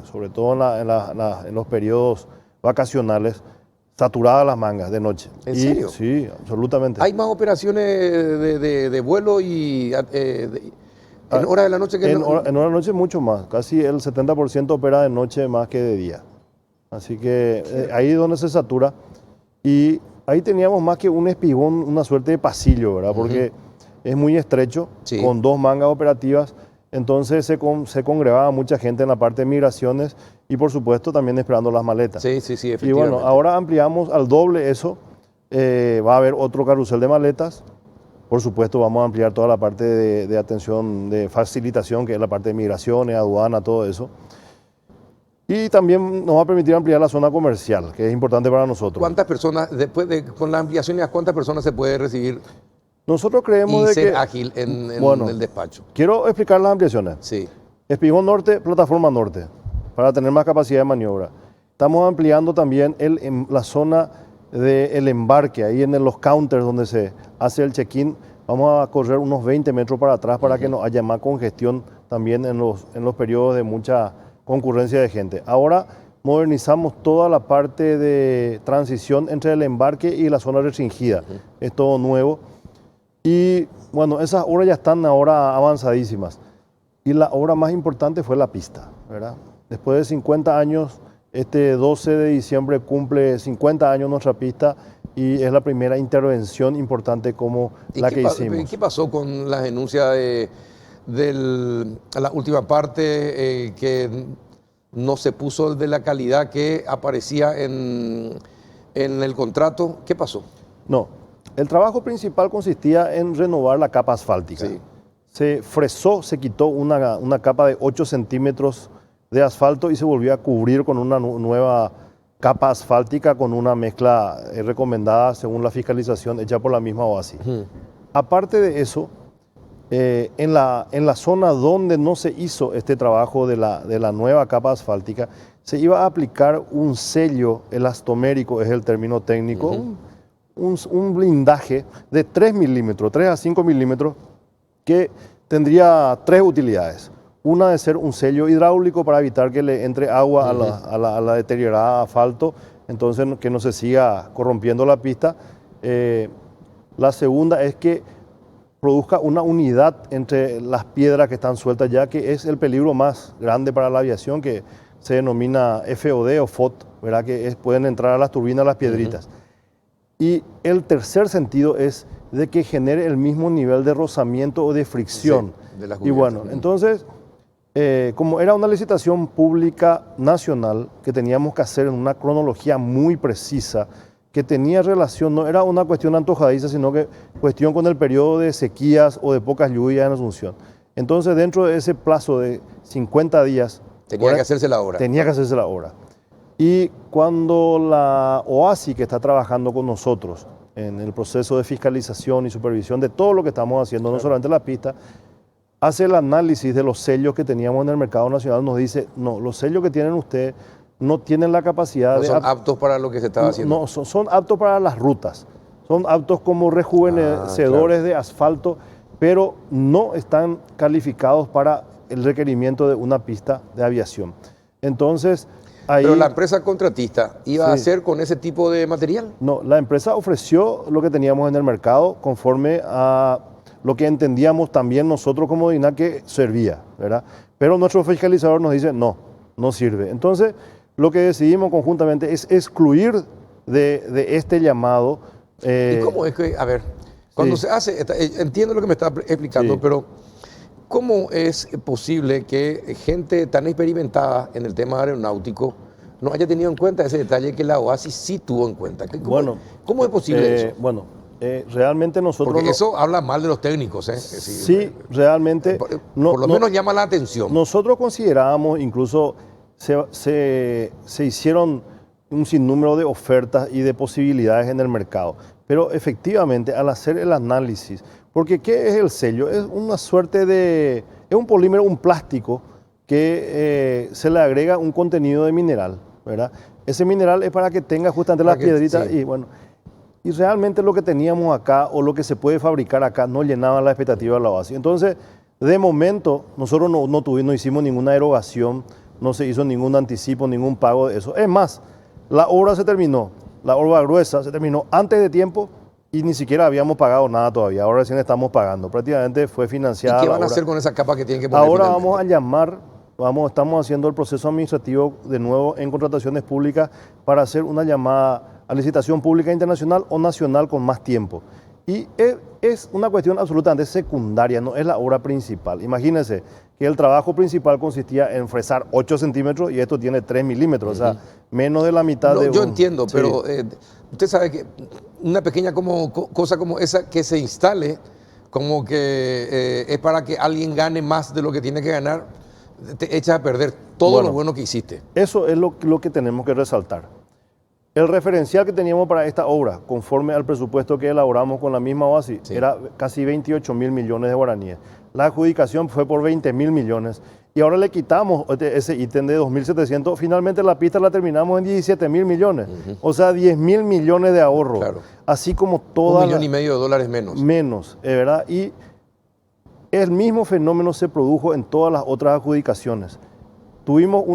[SPEAKER 7] sobre todo en los periodos vacacionales, saturadas las mangas de noche.
[SPEAKER 1] ¿En serio?
[SPEAKER 7] Sí, absolutamente.
[SPEAKER 1] Hay más operaciones de vuelo y en horas de la noche que
[SPEAKER 7] En hora de noche mucho más, casi el 70% opera de noche más que de día. Así que ahí es donde se satura. Y ahí teníamos más que un espigón, una suerte de pasillo, ¿verdad? Porque es muy estrecho,
[SPEAKER 1] Sí.
[SPEAKER 7] con dos mangas operativas. Entonces se congregaba mucha gente en la parte de migraciones y por supuesto también esperando las maletas.
[SPEAKER 1] Sí,
[SPEAKER 7] Y
[SPEAKER 1] efectivamente.
[SPEAKER 7] bueno, ahora ampliamos al doble eso. Va a haber otro carrusel de maletas. Por supuesto vamos a ampliar toda la parte de atención, de facilitación, que es la parte de migraciones, aduana, todo eso. Y también nos va a permitir ampliar la zona comercial, que es importante para nosotros.
[SPEAKER 1] ¿Cuántas personas, con las ampliaciones, cuántas personas se puede recibir
[SPEAKER 7] Nosotros creemos
[SPEAKER 1] y
[SPEAKER 7] de
[SPEAKER 1] ser
[SPEAKER 7] que...
[SPEAKER 1] ágil en
[SPEAKER 7] Bueno.
[SPEAKER 1] el despacho?
[SPEAKER 7] Quiero explicar las ampliaciones.
[SPEAKER 1] Sí.
[SPEAKER 7] Espigón Norte, plataforma norte, para tener más capacidad de maniobra. Estamos ampliando también la zona del embarque, ahí en los counters donde se hace el check-in. Vamos a correr unos 20 metros para atrás para que no haya más congestión también en los periodos de mucha concurrencia de gente. Ahora modernizamos toda la parte de transición entre el embarque y la zona restringida. Es todo nuevo. Y bueno, esas obras ya están ahora avanzadísimas. Y la obra más importante fue la pista, ¿verdad? Después de 50 años, este 12 de diciembre cumple 50 años nuestra pista y es la primera intervención importante como
[SPEAKER 1] ¿Y
[SPEAKER 7] la
[SPEAKER 1] qué
[SPEAKER 7] que
[SPEAKER 1] pa-
[SPEAKER 7] hicimos.
[SPEAKER 1] ¿Qué pasó con la denuncia de la última parte que no se puso el de la calidad que aparecía en el contrato? ¿Qué pasó?
[SPEAKER 7] No, el trabajo principal consistía en renovar la capa asfáltica.
[SPEAKER 1] Sí.
[SPEAKER 7] Se fresó, se quitó una capa de 8 centímetros de asfalto y se volvió a cubrir con una nueva capa asfáltica con una mezcla recomendada según la fiscalización hecha por la misma OASI. Aparte de eso, en la zona donde no se hizo este trabajo de la nueva capa asfáltica, se iba a aplicar un sello elastomérico, es el término técnico, un blindaje de 3 milímetros, 3 a 5 milímetros, que tendría tres utilidades. Una de ser un sello hidráulico para evitar que le entre agua a la deteriorada asfalto, entonces que no se siga corrompiendo la pista. La segunda es que produzca una unidad entre las piedras que están sueltas ya, que es el peligro más grande para la aviación, que se denomina FOD o FOT, ¿verdad? Que pueden entrar a las turbinas las piedritas. Y el tercer sentido es de que genere el mismo nivel de rozamiento o de fricción.
[SPEAKER 1] Sí, de las
[SPEAKER 7] Y bueno,
[SPEAKER 1] cubiertas.
[SPEAKER 7] entonces, como era una licitación pública nacional que teníamos que hacer en una cronología muy precisa, que tenía relación, no era una cuestión antojadiza, sino que cuestión con el periodo de sequías o de pocas lluvias en Asunción. Entonces, dentro de ese plazo de 50 días...
[SPEAKER 1] Tenía que hacerse la obra.
[SPEAKER 7] Tenía que hacerse la obra. Y cuando la OASI, que está trabajando con nosotros en el proceso de fiscalización y supervisión de todo lo que estamos haciendo, no solamente la pista, hace el análisis de los sellos que teníamos en el mercado nacional, nos dice, no, los sellos que tienen ustedes no tienen la capacidad
[SPEAKER 1] No
[SPEAKER 7] de...
[SPEAKER 1] son aptos para lo que se estaba haciendo.
[SPEAKER 7] No, son aptos para las rutas, son aptos como rejuvenecedores de asfalto, pero no están calificados para el requerimiento de una pista de aviación. Entonces, ahí...
[SPEAKER 1] Pero la empresa contratista iba a
[SPEAKER 7] Sí.
[SPEAKER 1] hacer con ese tipo de material.
[SPEAKER 7] No, la empresa ofreció lo que teníamos en el mercado conforme a lo que entendíamos también nosotros como DINAC que servía, ¿verdad? Pero nuestro fiscalizador nos dice, no, no sirve. Entonces, lo que decidimos conjuntamente es excluir de este llamado...
[SPEAKER 1] ¿Y cómo es que, a ver, cuando
[SPEAKER 7] sí.
[SPEAKER 1] se hace, entiendo lo que me está explicando,
[SPEAKER 7] Sí.
[SPEAKER 1] pero ¿cómo es posible que gente tan experimentada en el tema aeronáutico no haya tenido en cuenta ese detalle que la OASI sí tuvo en cuenta? ¿Cómo es posible eso?
[SPEAKER 7] Bueno, realmente nosotros...
[SPEAKER 1] Porque
[SPEAKER 7] no-
[SPEAKER 1] eso habla mal de los técnicos, ¿eh?
[SPEAKER 7] Sí, realmente...
[SPEAKER 1] Por
[SPEAKER 7] no-
[SPEAKER 1] lo
[SPEAKER 7] no-
[SPEAKER 1] menos llama la atención.
[SPEAKER 7] Nosotros considerábamos, incluso se hicieron un sinnúmero de ofertas y de posibilidades en el mercado. Pero efectivamente, al hacer el análisis, porque ¿qué es el sello? Es una suerte de, es un polímero, un plástico que se le agrega un contenido de mineral, ¿verdad? Ese mineral es para que tenga justamente las piedritas
[SPEAKER 1] sí.
[SPEAKER 7] y bueno, y realmente lo que teníamos acá o lo que se puede fabricar acá no llenaba la expectativa de la base. Entonces, de momento, nosotros no hicimos ninguna erogación, no se hizo ningún anticipo, ningún pago de eso. Es más, la obra se terminó, la obra gruesa se terminó antes de tiempo y ni siquiera habíamos pagado nada todavía. Ahora recién estamos pagando. Prácticamente fue financiada.
[SPEAKER 1] ¿Y qué
[SPEAKER 7] la
[SPEAKER 1] van a
[SPEAKER 7] obra.
[SPEAKER 1] hacer con esa capa que tienen que poner?
[SPEAKER 7] Ahora
[SPEAKER 1] finalmente?
[SPEAKER 7] vamos a llamar, estamos haciendo el proceso administrativo de nuevo en contrataciones públicas para hacer una llamada a licitación pública internacional o nacional con más tiempo. Y es una cuestión absolutamente secundaria, no es la obra principal. Imagínense que el trabajo principal consistía en fresar 8 centímetros y esto tiene 3 milímetros, o sea, menos de la mitad
[SPEAKER 1] No,
[SPEAKER 7] de
[SPEAKER 1] yo
[SPEAKER 7] un-
[SPEAKER 1] entiendo,
[SPEAKER 7] Sí.
[SPEAKER 1] pero usted sabe que una pequeña cosa como esa que se instale, como que es para que alguien gane más de lo que tiene que ganar, te echa a perder todo
[SPEAKER 7] Bueno.
[SPEAKER 1] lo bueno que hiciste.
[SPEAKER 7] Eso es lo que tenemos que resaltar. El referencial que teníamos para esta obra, conforme al presupuesto que elaboramos con la misma OASI,
[SPEAKER 1] Sí.
[SPEAKER 7] era casi 28 mil millones de guaraníes. La adjudicación fue por 20 mil millones y ahora le quitamos ese ítem de 2.700. Finalmente la pista la terminamos en 17 mil millones, o sea, 10 mil millones de ahorro.
[SPEAKER 1] Claro.
[SPEAKER 7] Así como
[SPEAKER 1] $1,5
[SPEAKER 7] toda
[SPEAKER 1] millones de dólares menos.
[SPEAKER 7] menos, ¿verdad? Y el mismo fenómeno se produjo en todas las otras adjudicaciones. Tuvimos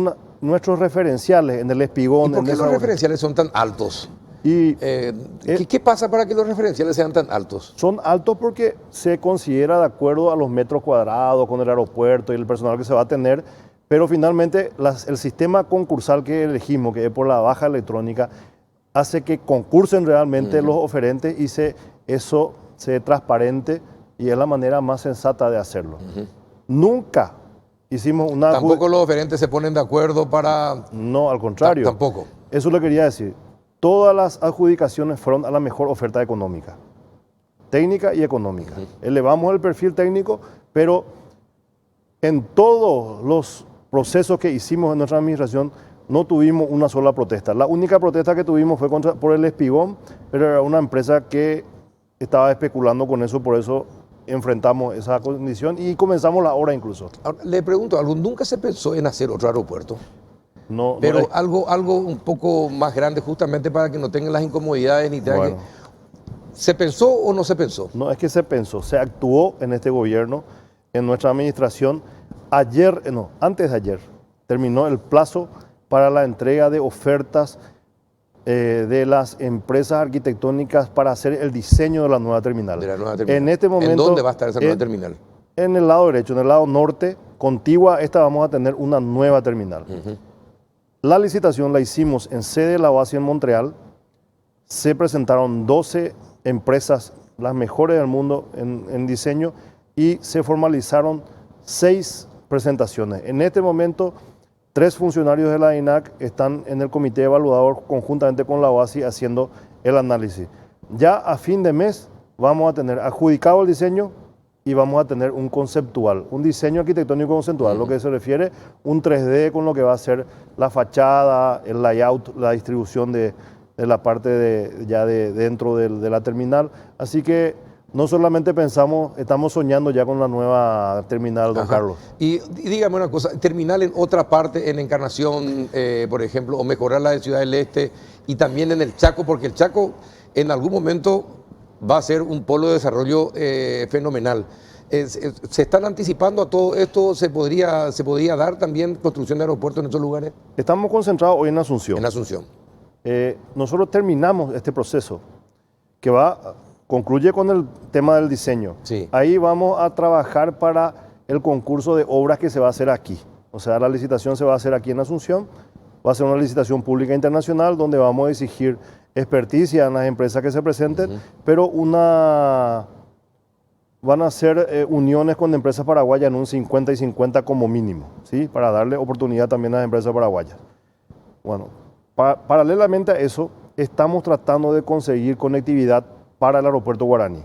[SPEAKER 7] nuestros referenciales en el
[SPEAKER 1] ¿Y
[SPEAKER 7] espigón.
[SPEAKER 1] por
[SPEAKER 7] en
[SPEAKER 1] qué
[SPEAKER 7] esa
[SPEAKER 1] los
[SPEAKER 7] obra.
[SPEAKER 1] referenciales son tan altos?
[SPEAKER 7] Y
[SPEAKER 1] ¿Qué pasa para que los referenciales sean tan altos?
[SPEAKER 7] son altos porque se considera de acuerdo a los metros cuadrados con el aeropuerto y el personal que se va a tener, pero finalmente el sistema concursal que elegimos, que es por la baja electrónica, hace que concursen realmente los oferentes y eso se transparente y es la manera más sensata de hacerlo. Nunca hicimos una...
[SPEAKER 1] Tampoco los oferentes se ponen de acuerdo para...
[SPEAKER 7] No, al contrario.
[SPEAKER 1] Tampoco.
[SPEAKER 7] Eso le quería decir. Todas las adjudicaciones fueron a la mejor oferta económica, técnica y económica. Elevamos el perfil técnico, pero en todos los procesos que hicimos en nuestra administración no tuvimos una sola protesta. La única protesta que tuvimos fue por el espigón, pero era una empresa que estaba especulando con eso, por eso enfrentamos esa condición y comenzamos la obra incluso.
[SPEAKER 1] Ahora, le pregunto algo, ¿nunca se pensó en hacer otro aeropuerto?
[SPEAKER 7] No,
[SPEAKER 1] Pero
[SPEAKER 7] no es-
[SPEAKER 1] algo un poco más grande justamente para que no tengan las incomodidades ni tengan
[SPEAKER 7] Bueno.
[SPEAKER 1] ¿Se pensó o no se pensó?
[SPEAKER 7] No es que se pensó, se actuó en este gobierno, en nuestra administración. Antes de ayer, terminó el plazo para la entrega de ofertas de las empresas arquitectónicas para hacer el diseño de la nueva terminal.
[SPEAKER 1] De la nueva terminal.
[SPEAKER 7] En este momento,
[SPEAKER 1] ¿En dónde va a estar esa nueva terminal?
[SPEAKER 7] En el lado derecho, en el lado norte, contigua a esta vamos a tener una nueva terminal. La licitación la hicimos en sede de la base en Montreal. Se presentaron 12 empresas, las mejores del mundo en diseño, y se formalizaron 6 presentaciones. En este momento, 3 funcionarios de la INAC están en el comité evaluador conjuntamente con la OASI haciendo el análisis. Ya a fin de mes vamos a tener adjudicado el diseño y vamos a tener un conceptual, un diseño arquitectónico conceptual, lo que se refiere un 3D con lo que va a ser la fachada, el layout, la distribución de la parte de dentro de la terminal. Así que no solamente pensamos, estamos soñando ya con la nueva terminal, don
[SPEAKER 1] Ajá.
[SPEAKER 7] Carlos.
[SPEAKER 1] Y dígame una cosa, terminal en otra parte, en Encarnación, por ejemplo, o mejorar la de Ciudad del Este, y también en el Chaco, porque el Chaco en algún momento va a ser un polo de desarrollo fenomenal. ¿Se están anticipando a todo esto? ¿Se podría dar también construcción de aeropuertos en esos lugares?
[SPEAKER 7] Estamos concentrados hoy en Asunción.
[SPEAKER 1] En Asunción.
[SPEAKER 7] Nosotros terminamos este proceso que concluye con el tema del diseño.
[SPEAKER 1] Sí.
[SPEAKER 7] Ahí vamos a trabajar para el concurso de obras que se va a hacer aquí. O sea, la licitación se va a hacer aquí en Asunción. Va a ser una licitación pública internacional donde vamos a exigir experticia en las empresas que se presenten, pero van a ser uniones con empresas paraguayas en un 50 y 50 como mínimo, ¿sí? Para darle oportunidad también a las empresas paraguayas. Bueno, paralelamente a eso, estamos tratando de conseguir conectividad para el aeropuerto Guaraní.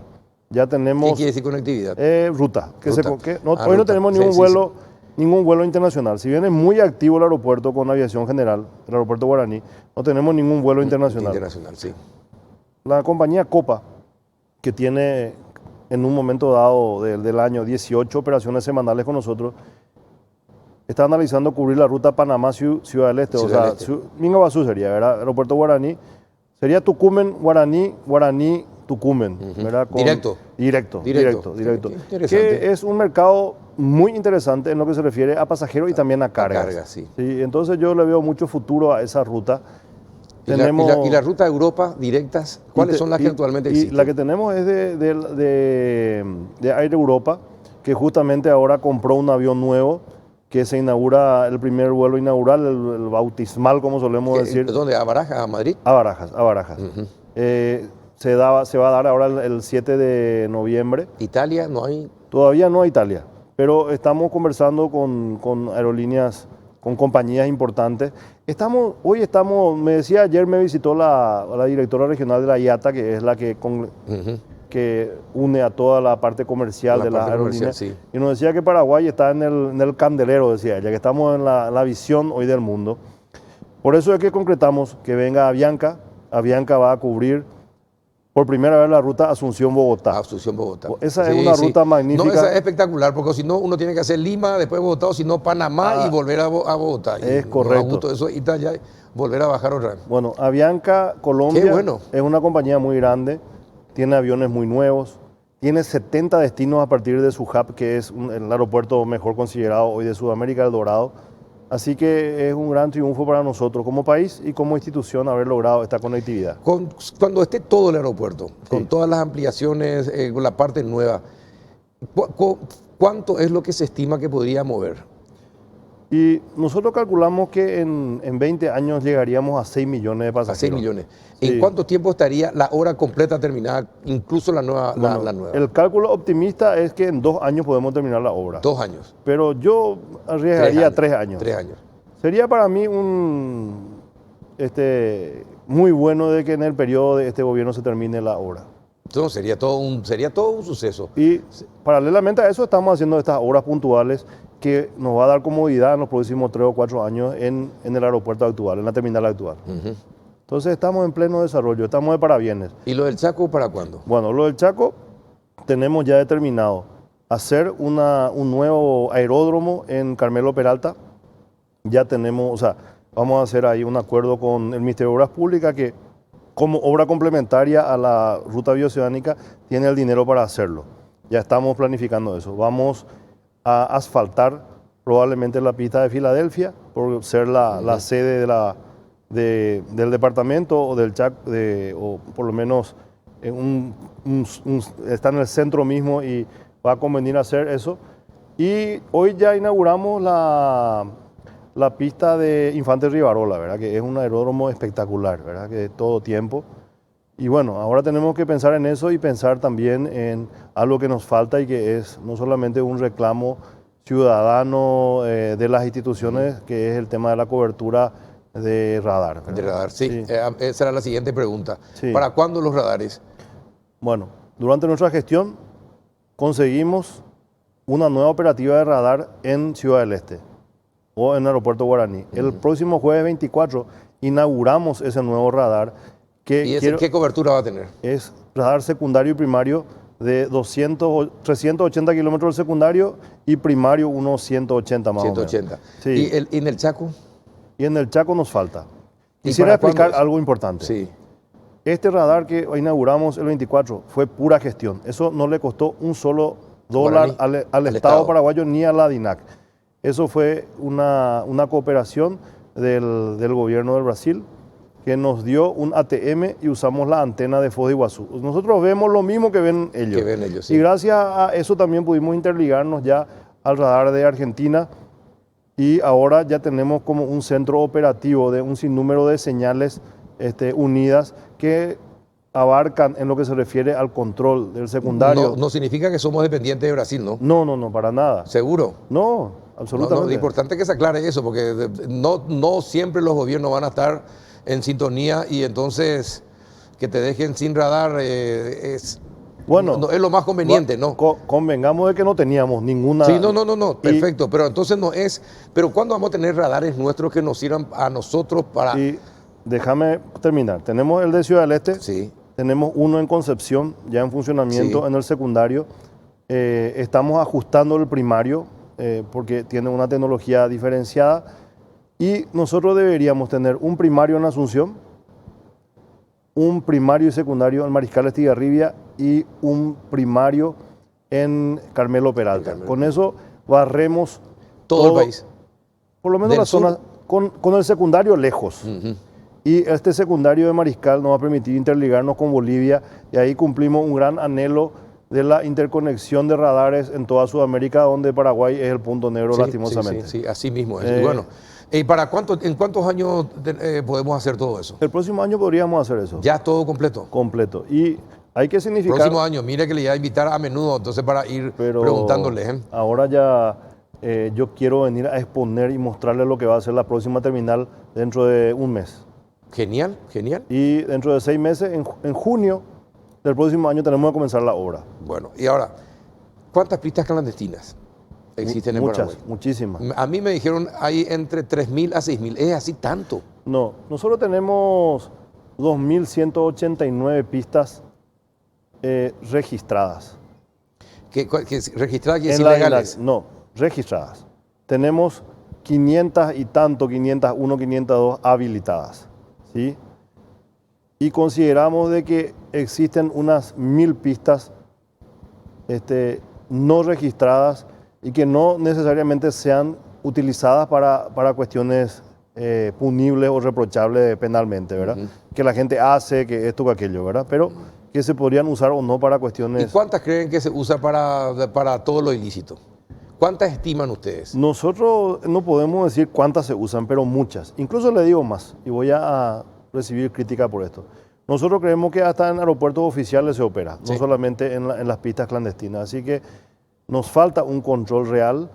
[SPEAKER 7] Ya tenemos
[SPEAKER 1] ¿Qué quiere decir conectividad?
[SPEAKER 7] ruta.
[SPEAKER 1] Ruta.
[SPEAKER 7] Hoy no
[SPEAKER 1] Ruta.
[SPEAKER 7] tenemos
[SPEAKER 1] Sí,
[SPEAKER 7] ningún
[SPEAKER 1] sí,
[SPEAKER 7] vuelo ningún vuelo internacional. Si bien es muy activo el aeropuerto con aviación general, el aeropuerto Guaraní, no tenemos ningún vuelo internacional.
[SPEAKER 1] Internacional, sí.
[SPEAKER 7] La compañía Copa, que tiene en un momento dado del año 18 operaciones semanales con nosotros, está analizando cubrir la ruta Panamá-Ciudad del Este,
[SPEAKER 1] Ciudad
[SPEAKER 7] o
[SPEAKER 1] del
[SPEAKER 7] sea,
[SPEAKER 1] Este.
[SPEAKER 7] Mingaguazú sería, ¿verdad? Aeropuerto Guaraní. Sería Tucumán, Guaraní, Guaraní, Tucumán, ¿verdad?
[SPEAKER 1] Directo.
[SPEAKER 7] Directo.
[SPEAKER 1] Qué interesante.
[SPEAKER 7] Que es un mercado muy interesante en lo que se refiere a pasajeros y también a cargas.
[SPEAKER 1] cargas, sí.
[SPEAKER 7] Entonces yo le veo mucho futuro a esa ruta.
[SPEAKER 1] ¿Y la ruta a Europa directas? ¿Cuáles son las que actualmente existen?
[SPEAKER 7] Y la que tenemos es de Air Europa, que justamente ahora compró un avión nuevo, que se inaugura el primer vuelo inaugural, el bautismal, como solemos decir.
[SPEAKER 1] ¿Dónde? ¿A Barajas? ¿A Madrid?
[SPEAKER 7] A Barajas. Se va a dar ahora el 7 de noviembre.
[SPEAKER 1] ¿Italia? ¿No hay?
[SPEAKER 7] Todavía no a Italia, pero estamos conversando con aerolíneas, con compañías importantes. Me decía ayer, me visitó la directora regional de la IATA, que es la que une a toda la parte comercial de las aerolíneas.
[SPEAKER 1] Sí.
[SPEAKER 7] Y nos decía que Paraguay está en el candelero, decía ella, que estamos en la visión hoy del mundo. Por eso es que concretamos que venga Avianca. Avianca va a cubrir por primera vez la ruta Asunción-Bogotá.
[SPEAKER 1] Asunción-Bogotá.
[SPEAKER 7] Esa es una ruta magnífica.
[SPEAKER 1] No, esa es espectacular, porque si no, uno tiene que hacer Lima, después Bogotá, o si no, Panamá y volver a Bogotá.
[SPEAKER 7] Es correcto.
[SPEAKER 1] Eso, y ya volver a bajar otra vez.
[SPEAKER 7] Bueno, Avianca Colombia
[SPEAKER 1] Qué bueno.
[SPEAKER 7] es una compañía muy grande, tiene aviones muy nuevos, tiene 70 destinos a partir de su hub, que es el aeropuerto mejor considerado hoy de Sudamérica, El Dorado. Así que es un gran triunfo para nosotros como país y como institución haber logrado esta conectividad.
[SPEAKER 1] Cuando esté todo el aeropuerto, con todas las ampliaciones, con la parte nueva, ¿cuánto es lo que se estima que podría mover?
[SPEAKER 7] Y nosotros calculamos que en 20 años llegaríamos a 6 millones de pasajeros.
[SPEAKER 1] A 6 millones.
[SPEAKER 7] Sí.
[SPEAKER 1] ¿En cuánto tiempo estaría la hora completa terminada, incluso la nueva?
[SPEAKER 7] Bueno,
[SPEAKER 1] la nueva?
[SPEAKER 7] El cálculo optimista es que en 2 años podemos terminar la obra.
[SPEAKER 1] 2 años.
[SPEAKER 7] Pero yo arriesgaría 3 años.
[SPEAKER 1] 3 años.
[SPEAKER 7] Sería para mí muy bueno de que en el periodo de este gobierno se termine la obra.
[SPEAKER 1] Entonces sería todo un suceso.
[SPEAKER 7] Y paralelamente a eso estamos haciendo estas obras puntuales que nos va a dar comodidad en los próximos 3 o 4 años en el aeropuerto actual, en la terminal actual. Entonces estamos en pleno desarrollo, estamos de parabienes.
[SPEAKER 1] ¿Y lo del Chaco para cuándo?
[SPEAKER 7] Bueno, lo del Chaco tenemos ya determinado hacer un nuevo aeródromo en Carmelo Peralta. Ya tenemos, o sea, vamos a hacer ahí un acuerdo con el Ministerio de Obras Públicas que como obra complementaria a la ruta bioceánica tiene el dinero para hacerlo. Ya estamos planificando eso. Vamos a asfaltar probablemente la pista de Filadelfia por ser la sede del departamento o del Chaco, o por lo menos está en el centro mismo y va a convenir hacer eso. Y hoy ya inauguramos la pista de Infante Rivarola, ¿verdad? Que es un aeródromo espectacular, ¿verdad? Que de todo tiempo. Y bueno, ahora tenemos que pensar en eso y pensar también en algo que nos falta y que es no solamente un reclamo ciudadano de las instituciones, que es el tema de la cobertura de radar, ¿verdad?
[SPEAKER 1] De radar, sí. Esa era la siguiente pregunta.
[SPEAKER 7] Sí.
[SPEAKER 1] ¿Para cuándo los radares?
[SPEAKER 7] Bueno, durante nuestra gestión conseguimos una nueva operativa de radar en Ciudad del Este o en Aeropuerto Guaraní. El próximo jueves 24 inauguramos ese nuevo radar.
[SPEAKER 1] ¿Y qué cobertura va a tener?
[SPEAKER 7] Es radar secundario y primario de 380 kilómetros del secundario y primario unos 180 más
[SPEAKER 1] 180.
[SPEAKER 7] o menos. Sí.
[SPEAKER 1] ¿Y en el Chaco?
[SPEAKER 7] Y en el Chaco nos falta.
[SPEAKER 1] ¿Y
[SPEAKER 7] Quisiera
[SPEAKER 1] para cuándo
[SPEAKER 7] explicar
[SPEAKER 1] es?
[SPEAKER 7] algo importante.
[SPEAKER 1] Sí.
[SPEAKER 7] Este radar que inauguramos el 24 fue pura gestión. Eso no le costó un solo dólar al Estado paraguayo ni a la DINAC. Eso fue una cooperación del gobierno del Brasil que nos dio un ATM y usamos la antena de Foz de Iguazú. Nosotros vemos lo mismo que ven ellos.
[SPEAKER 1] Sí.
[SPEAKER 7] Y gracias a eso también pudimos interligarnos ya al radar de Argentina y ahora ya tenemos como un centro operativo de un sinnúmero de señales unidas que abarcan en lo que se refiere al control del secundario.
[SPEAKER 1] No significa que somos dependientes de Brasil, ¿no?
[SPEAKER 7] No, para nada.
[SPEAKER 1] ¿Seguro?
[SPEAKER 7] No, absolutamente.
[SPEAKER 1] Es importante que se aclare eso, porque no siempre los gobiernos van a estar en sintonía y entonces que te dejen sin radar es
[SPEAKER 7] Bueno,
[SPEAKER 1] no es lo más conveniente, ¿no?
[SPEAKER 7] Convengamos de que no teníamos ninguna...
[SPEAKER 1] Sí, no, perfecto, pero entonces no es... Pero ¿cuándo vamos a tener radares nuestros que nos sirvan a nosotros para...?
[SPEAKER 7] Y déjame terminar. Tenemos el de Ciudad del Este,
[SPEAKER 1] Sí,
[SPEAKER 7] tenemos uno en Concepción, ya en funcionamiento
[SPEAKER 1] Sí.
[SPEAKER 7] en el secundario. Estamos ajustando el primario porque tiene una tecnología diferenciada y nosotros deberíamos tener un primario en Asunción, un primario y secundario en Mariscal Estigarribia y un primario en Carmelo Peralta.
[SPEAKER 1] Carmelo.
[SPEAKER 7] Con eso barremos
[SPEAKER 1] todo el país.
[SPEAKER 7] por lo menos
[SPEAKER 1] Del
[SPEAKER 7] la zona,
[SPEAKER 1] sur.
[SPEAKER 7] con el secundario lejos.
[SPEAKER 1] Ujú.
[SPEAKER 7] Y este secundario de Mariscal nos va a permitir interligarnos con Bolivia y ahí cumplimos un gran anhelo de la interconexión de radares en toda Sudamérica, donde Paraguay es el punto negro,
[SPEAKER 1] Sí,
[SPEAKER 7] lastimosamente.
[SPEAKER 1] Sí, así mismo es.
[SPEAKER 7] Eh,
[SPEAKER 1] Y bueno, ¿y en cuántos años podemos hacer todo eso?
[SPEAKER 7] El próximo año podríamos hacer eso,
[SPEAKER 1] Ya todo completo.
[SPEAKER 7] completo. Y hay que significar...
[SPEAKER 1] Próximo año, mire que le iba a invitar a menudo, entonces para ir
[SPEAKER 7] pero
[SPEAKER 1] preguntándole. ¿eh?
[SPEAKER 7] ahora ya yo quiero venir a exponer y mostrarle lo que va a ser la próxima terminal dentro de un mes.
[SPEAKER 1] Genial, genial.
[SPEAKER 7] Y dentro de 6 meses, en junio del próximo año, tenemos que comenzar la obra.
[SPEAKER 1] Bueno, y ahora, ¿cuántas pistas clandestinas existen en
[SPEAKER 7] Muchas,
[SPEAKER 1] Paraguay?
[SPEAKER 7] muchísimas.
[SPEAKER 1] A mí me dijeron hay entre 3.000 a 6.000. ¿Es así tanto?
[SPEAKER 7] No, nosotros tenemos 2.189 pistas registradas.
[SPEAKER 1] ¿Que registradas que es
[SPEAKER 7] En la-
[SPEAKER 1] ilegales?
[SPEAKER 7] no, registradas. Tenemos 500 y tanto, 501, 502 habilitadas. ¿Sí? Y consideramos de que existen unas 1.000 pistas no registradas y que no necesariamente sean utilizadas para cuestiones punibles o reprochables penalmente, ¿verdad? Que la gente hace, que esto, que aquello, ¿verdad? Pero que se podrían usar o no para
[SPEAKER 1] ¿Y
[SPEAKER 7] cuestiones...
[SPEAKER 1] cuántas creen que se usa para todo lo ilícito? ¿Cuántas estiman ustedes?
[SPEAKER 7] Nosotros no podemos decir cuántas se usan, pero muchas. Incluso le digo más, y voy a recibir crítica por esto. Nosotros creemos que hasta en aeropuertos oficiales se opera,
[SPEAKER 1] Sí.
[SPEAKER 7] no solamente en las pistas clandestinas. Así que nos falta un control real,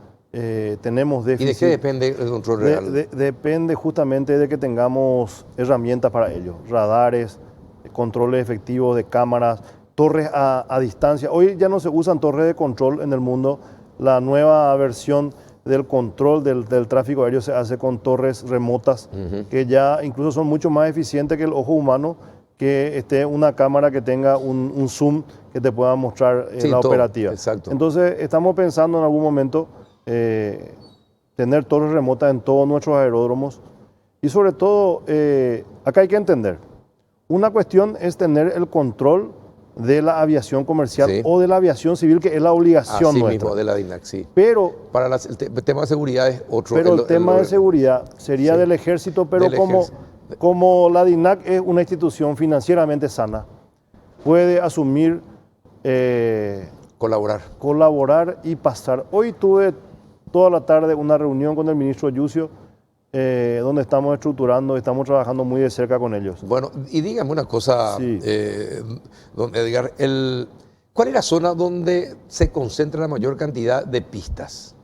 [SPEAKER 7] tenemos
[SPEAKER 1] ¿Y
[SPEAKER 7] déficit.
[SPEAKER 1] de qué depende el control real?
[SPEAKER 7] Depende justamente de que tengamos herramientas para ello, radares, controles efectivos de cámaras, torres a distancia. Hoy ya no se usan torres de control en el mundo. La nueva versión del control del tráfico aéreo se hace con torres remotas, que ya incluso son mucho más eficientes que el ojo humano, que esté una cámara que tenga un zoom que te pueda mostrar
[SPEAKER 1] Sí,
[SPEAKER 7] la
[SPEAKER 1] todo,
[SPEAKER 7] operativa.
[SPEAKER 1] exacto.
[SPEAKER 7] Entonces, estamos pensando en algún momento tener torres remotas en todos nuestros aeródromos. Y sobre todo, acá hay que entender, una cuestión es tener el control de la aviación comercial
[SPEAKER 1] Sí.
[SPEAKER 7] o de la aviación civil, que es la obligación
[SPEAKER 1] Así
[SPEAKER 7] nuestra.
[SPEAKER 1] mismo, de la DINAC, sí.
[SPEAKER 7] Pero,
[SPEAKER 1] Para el tema de seguridad es otro.
[SPEAKER 7] el tema de seguridad sería
[SPEAKER 1] Sí.
[SPEAKER 7] del ejército, pero
[SPEAKER 1] Del ejército.
[SPEAKER 7] como la DINAC es una institución financieramente puede asumir,
[SPEAKER 1] Colaborar.
[SPEAKER 7] colaborar y pasar. Hoy tuve toda la tarde una reunión con el ministro Yucio, donde estamos estructurando, estamos trabajando muy de cerca con ellos.
[SPEAKER 1] Bueno, y dígame una cosa,
[SPEAKER 7] Sí.
[SPEAKER 1] don Edgar, ¿cuál es la zona donde se concentra la mayor cantidad de pistas?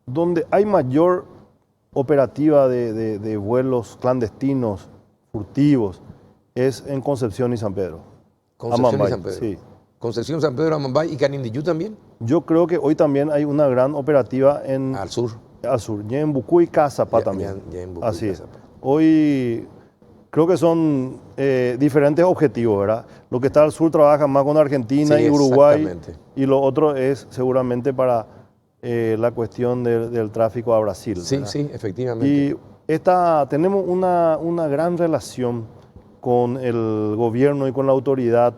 [SPEAKER 7] Donde hay mayor operativa de vuelos clandestinos, furtivos, es en Concepción y San Pedro.
[SPEAKER 1] Concepción y
[SPEAKER 7] Amambay,
[SPEAKER 1] San Pedro.
[SPEAKER 7] sí.
[SPEAKER 1] Concepción, San Pedro, Amambay y Canindeyú también,
[SPEAKER 7] Yo creo que hoy también hay una gran operativa
[SPEAKER 1] al sur.
[SPEAKER 7] al sur, Ñembucú y Cazapá
[SPEAKER 1] Ya-
[SPEAKER 7] también.
[SPEAKER 1] ya en Bucú y
[SPEAKER 7] Así es.
[SPEAKER 1] Cazapá.
[SPEAKER 7] Hoy creo que son diferentes objetivos, ¿verdad? Lo que está al sur trabaja más con Argentina
[SPEAKER 1] Sí,
[SPEAKER 7] y Uruguay,
[SPEAKER 1] exactamente.
[SPEAKER 7] y lo otro es seguramente para la cuestión del tráfico a Brasil.
[SPEAKER 1] Sí,
[SPEAKER 7] ¿verdad?
[SPEAKER 1] sí, efectivamente.
[SPEAKER 7] Y tenemos una gran relación con el gobierno y con la autoridad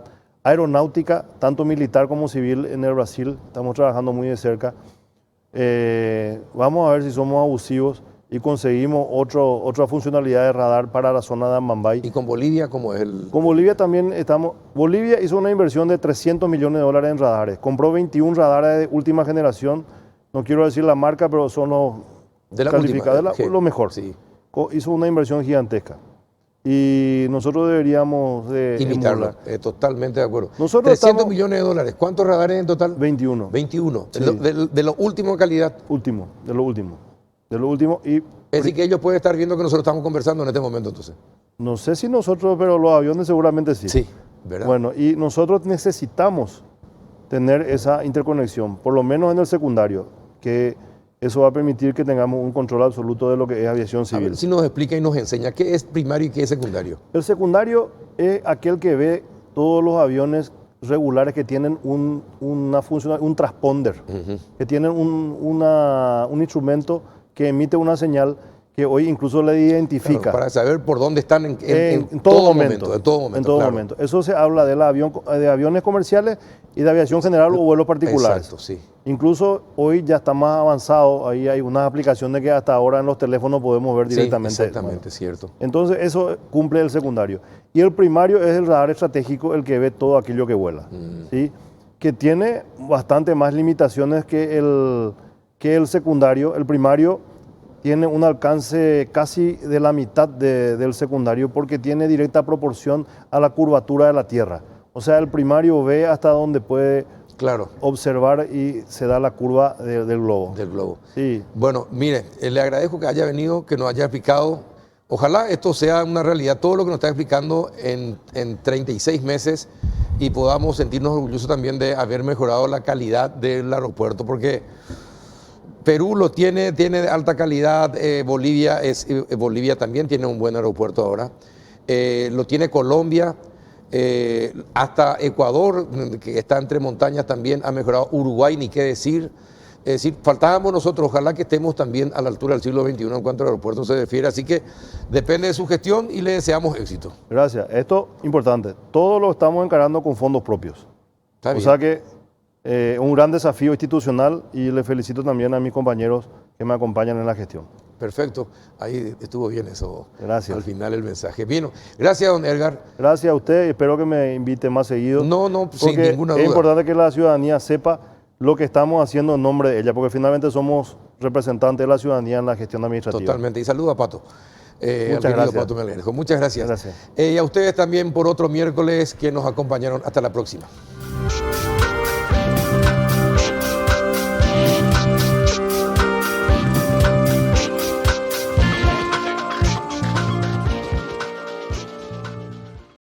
[SPEAKER 7] aeronáutica, tanto militar como civil en el Brasil. Estamos trabajando muy de cerca. Vamos a ver si somos abusivos y conseguimos otra funcionalidad de radar para la zona de Amambay.
[SPEAKER 1] ¿Y con Bolivia cómo es el...?
[SPEAKER 7] Con Bolivia también estamos... Bolivia hizo una inversión de $300 millones en radares. Compró 21 radares de última generación. No quiero decir la marca, pero son los
[SPEAKER 1] De la
[SPEAKER 7] calificados,
[SPEAKER 1] última,
[SPEAKER 7] lo mejor.
[SPEAKER 1] Sí.
[SPEAKER 7] Hizo una inversión gigantesca. Y nosotros deberíamos de
[SPEAKER 1] Imitarlo,
[SPEAKER 7] emular.
[SPEAKER 1] Totalmente de acuerdo.
[SPEAKER 7] Nosotros
[SPEAKER 1] 300
[SPEAKER 7] estamos-
[SPEAKER 1] millones de dólares. ¿Cuántos radares en total?
[SPEAKER 7] 21.
[SPEAKER 1] 21.
[SPEAKER 7] Sí.
[SPEAKER 1] De lo último en calidad.
[SPEAKER 7] Último, de lo último. De lo último. Y
[SPEAKER 1] Es decir, que ellos pueden estar viendo que nosotros estamos conversando en este momento, entonces.
[SPEAKER 7] no sé si nosotros, pero los aviones seguramente sí.
[SPEAKER 1] Sí. ¿verdad?
[SPEAKER 7] Bueno, y nosotros necesitamos tener esa interconexión, por lo menos en el secundario, que eso va a permitir que tengamos un control absoluto de lo que es aviación
[SPEAKER 1] A
[SPEAKER 7] civil.
[SPEAKER 1] ver si nos explica y nos enseña qué es primario y qué es secundario.
[SPEAKER 7] El secundario es aquel que ve todos los aviones regulares que tienen un transponder, que tienen un instrumento que emite una señal que hoy incluso le identifica.
[SPEAKER 1] Claro, para saber por dónde están
[SPEAKER 7] en todo momento.
[SPEAKER 1] En todo momento.
[SPEAKER 7] En todo
[SPEAKER 1] claro.
[SPEAKER 7] momento. Eso se habla de aviones comerciales y de aviación general o vuelos particulares.
[SPEAKER 1] Exacto, sí.
[SPEAKER 7] Incluso hoy ya está más avanzado, ahí hay unas aplicaciones que hasta ahora en los teléfonos podemos ver directamente.
[SPEAKER 1] Sí, exactamente, cierto.
[SPEAKER 7] Entonces eso cumple el secundario. Y el primario es el radar estratégico, el que ve todo aquello que vuela, ¿sí? Que tiene bastante más limitaciones que el secundario. El primario tiene un alcance casi de la mitad del secundario porque tiene directa proporción a la curvatura de la Tierra. O sea, el primario ve hasta donde puede observar y se da la curva del globo.
[SPEAKER 1] Del globo.
[SPEAKER 7] Sí.
[SPEAKER 1] Bueno, mire, le agradezco que haya venido, que nos haya explicado. Ojalá esto sea una realidad, todo lo que nos está explicando en 36 meses y podamos sentirnos orgullosos también de haber mejorado la calidad del aeropuerto, porque Perú lo tiene de alta calidad, Bolivia también tiene un buen aeropuerto ahora, lo tiene Colombia, hasta Ecuador, que está entre montañas, también ha mejorado. Uruguay, ni qué decir. Es decir, faltábamos nosotros, ojalá que estemos también a la altura del siglo XXI en cuanto al aeropuerto se refiere. Así que depende de su gestión y le deseamos éxito.
[SPEAKER 7] Gracias. Esto es importante. Todo lo estamos encarando con fondos propios.
[SPEAKER 1] Está bien.
[SPEAKER 7] O sea que un gran desafío institucional y le felicito también a mis compañeros que me acompañan en la gestión.
[SPEAKER 1] Perfecto. Ahí estuvo bien eso.
[SPEAKER 7] Gracias.
[SPEAKER 1] Al final el mensaje. Bien. Gracias, don Edgar.
[SPEAKER 7] Gracias a usted y espero que me invite más seguido.
[SPEAKER 1] No, sin ninguna duda.
[SPEAKER 7] Es importante que la ciudadanía sepa lo que estamos haciendo en nombre de ella, porque finalmente somos representantes de la ciudadanía en la gestión administrativa.
[SPEAKER 1] Totalmente. Y saluda a Pato.
[SPEAKER 7] Muchas gracias.
[SPEAKER 1] Pato Melgarejo. Muchas gracias.
[SPEAKER 7] Gracias.
[SPEAKER 1] Y a ustedes también por otro miércoles que nos acompañaron. Hasta la próxima.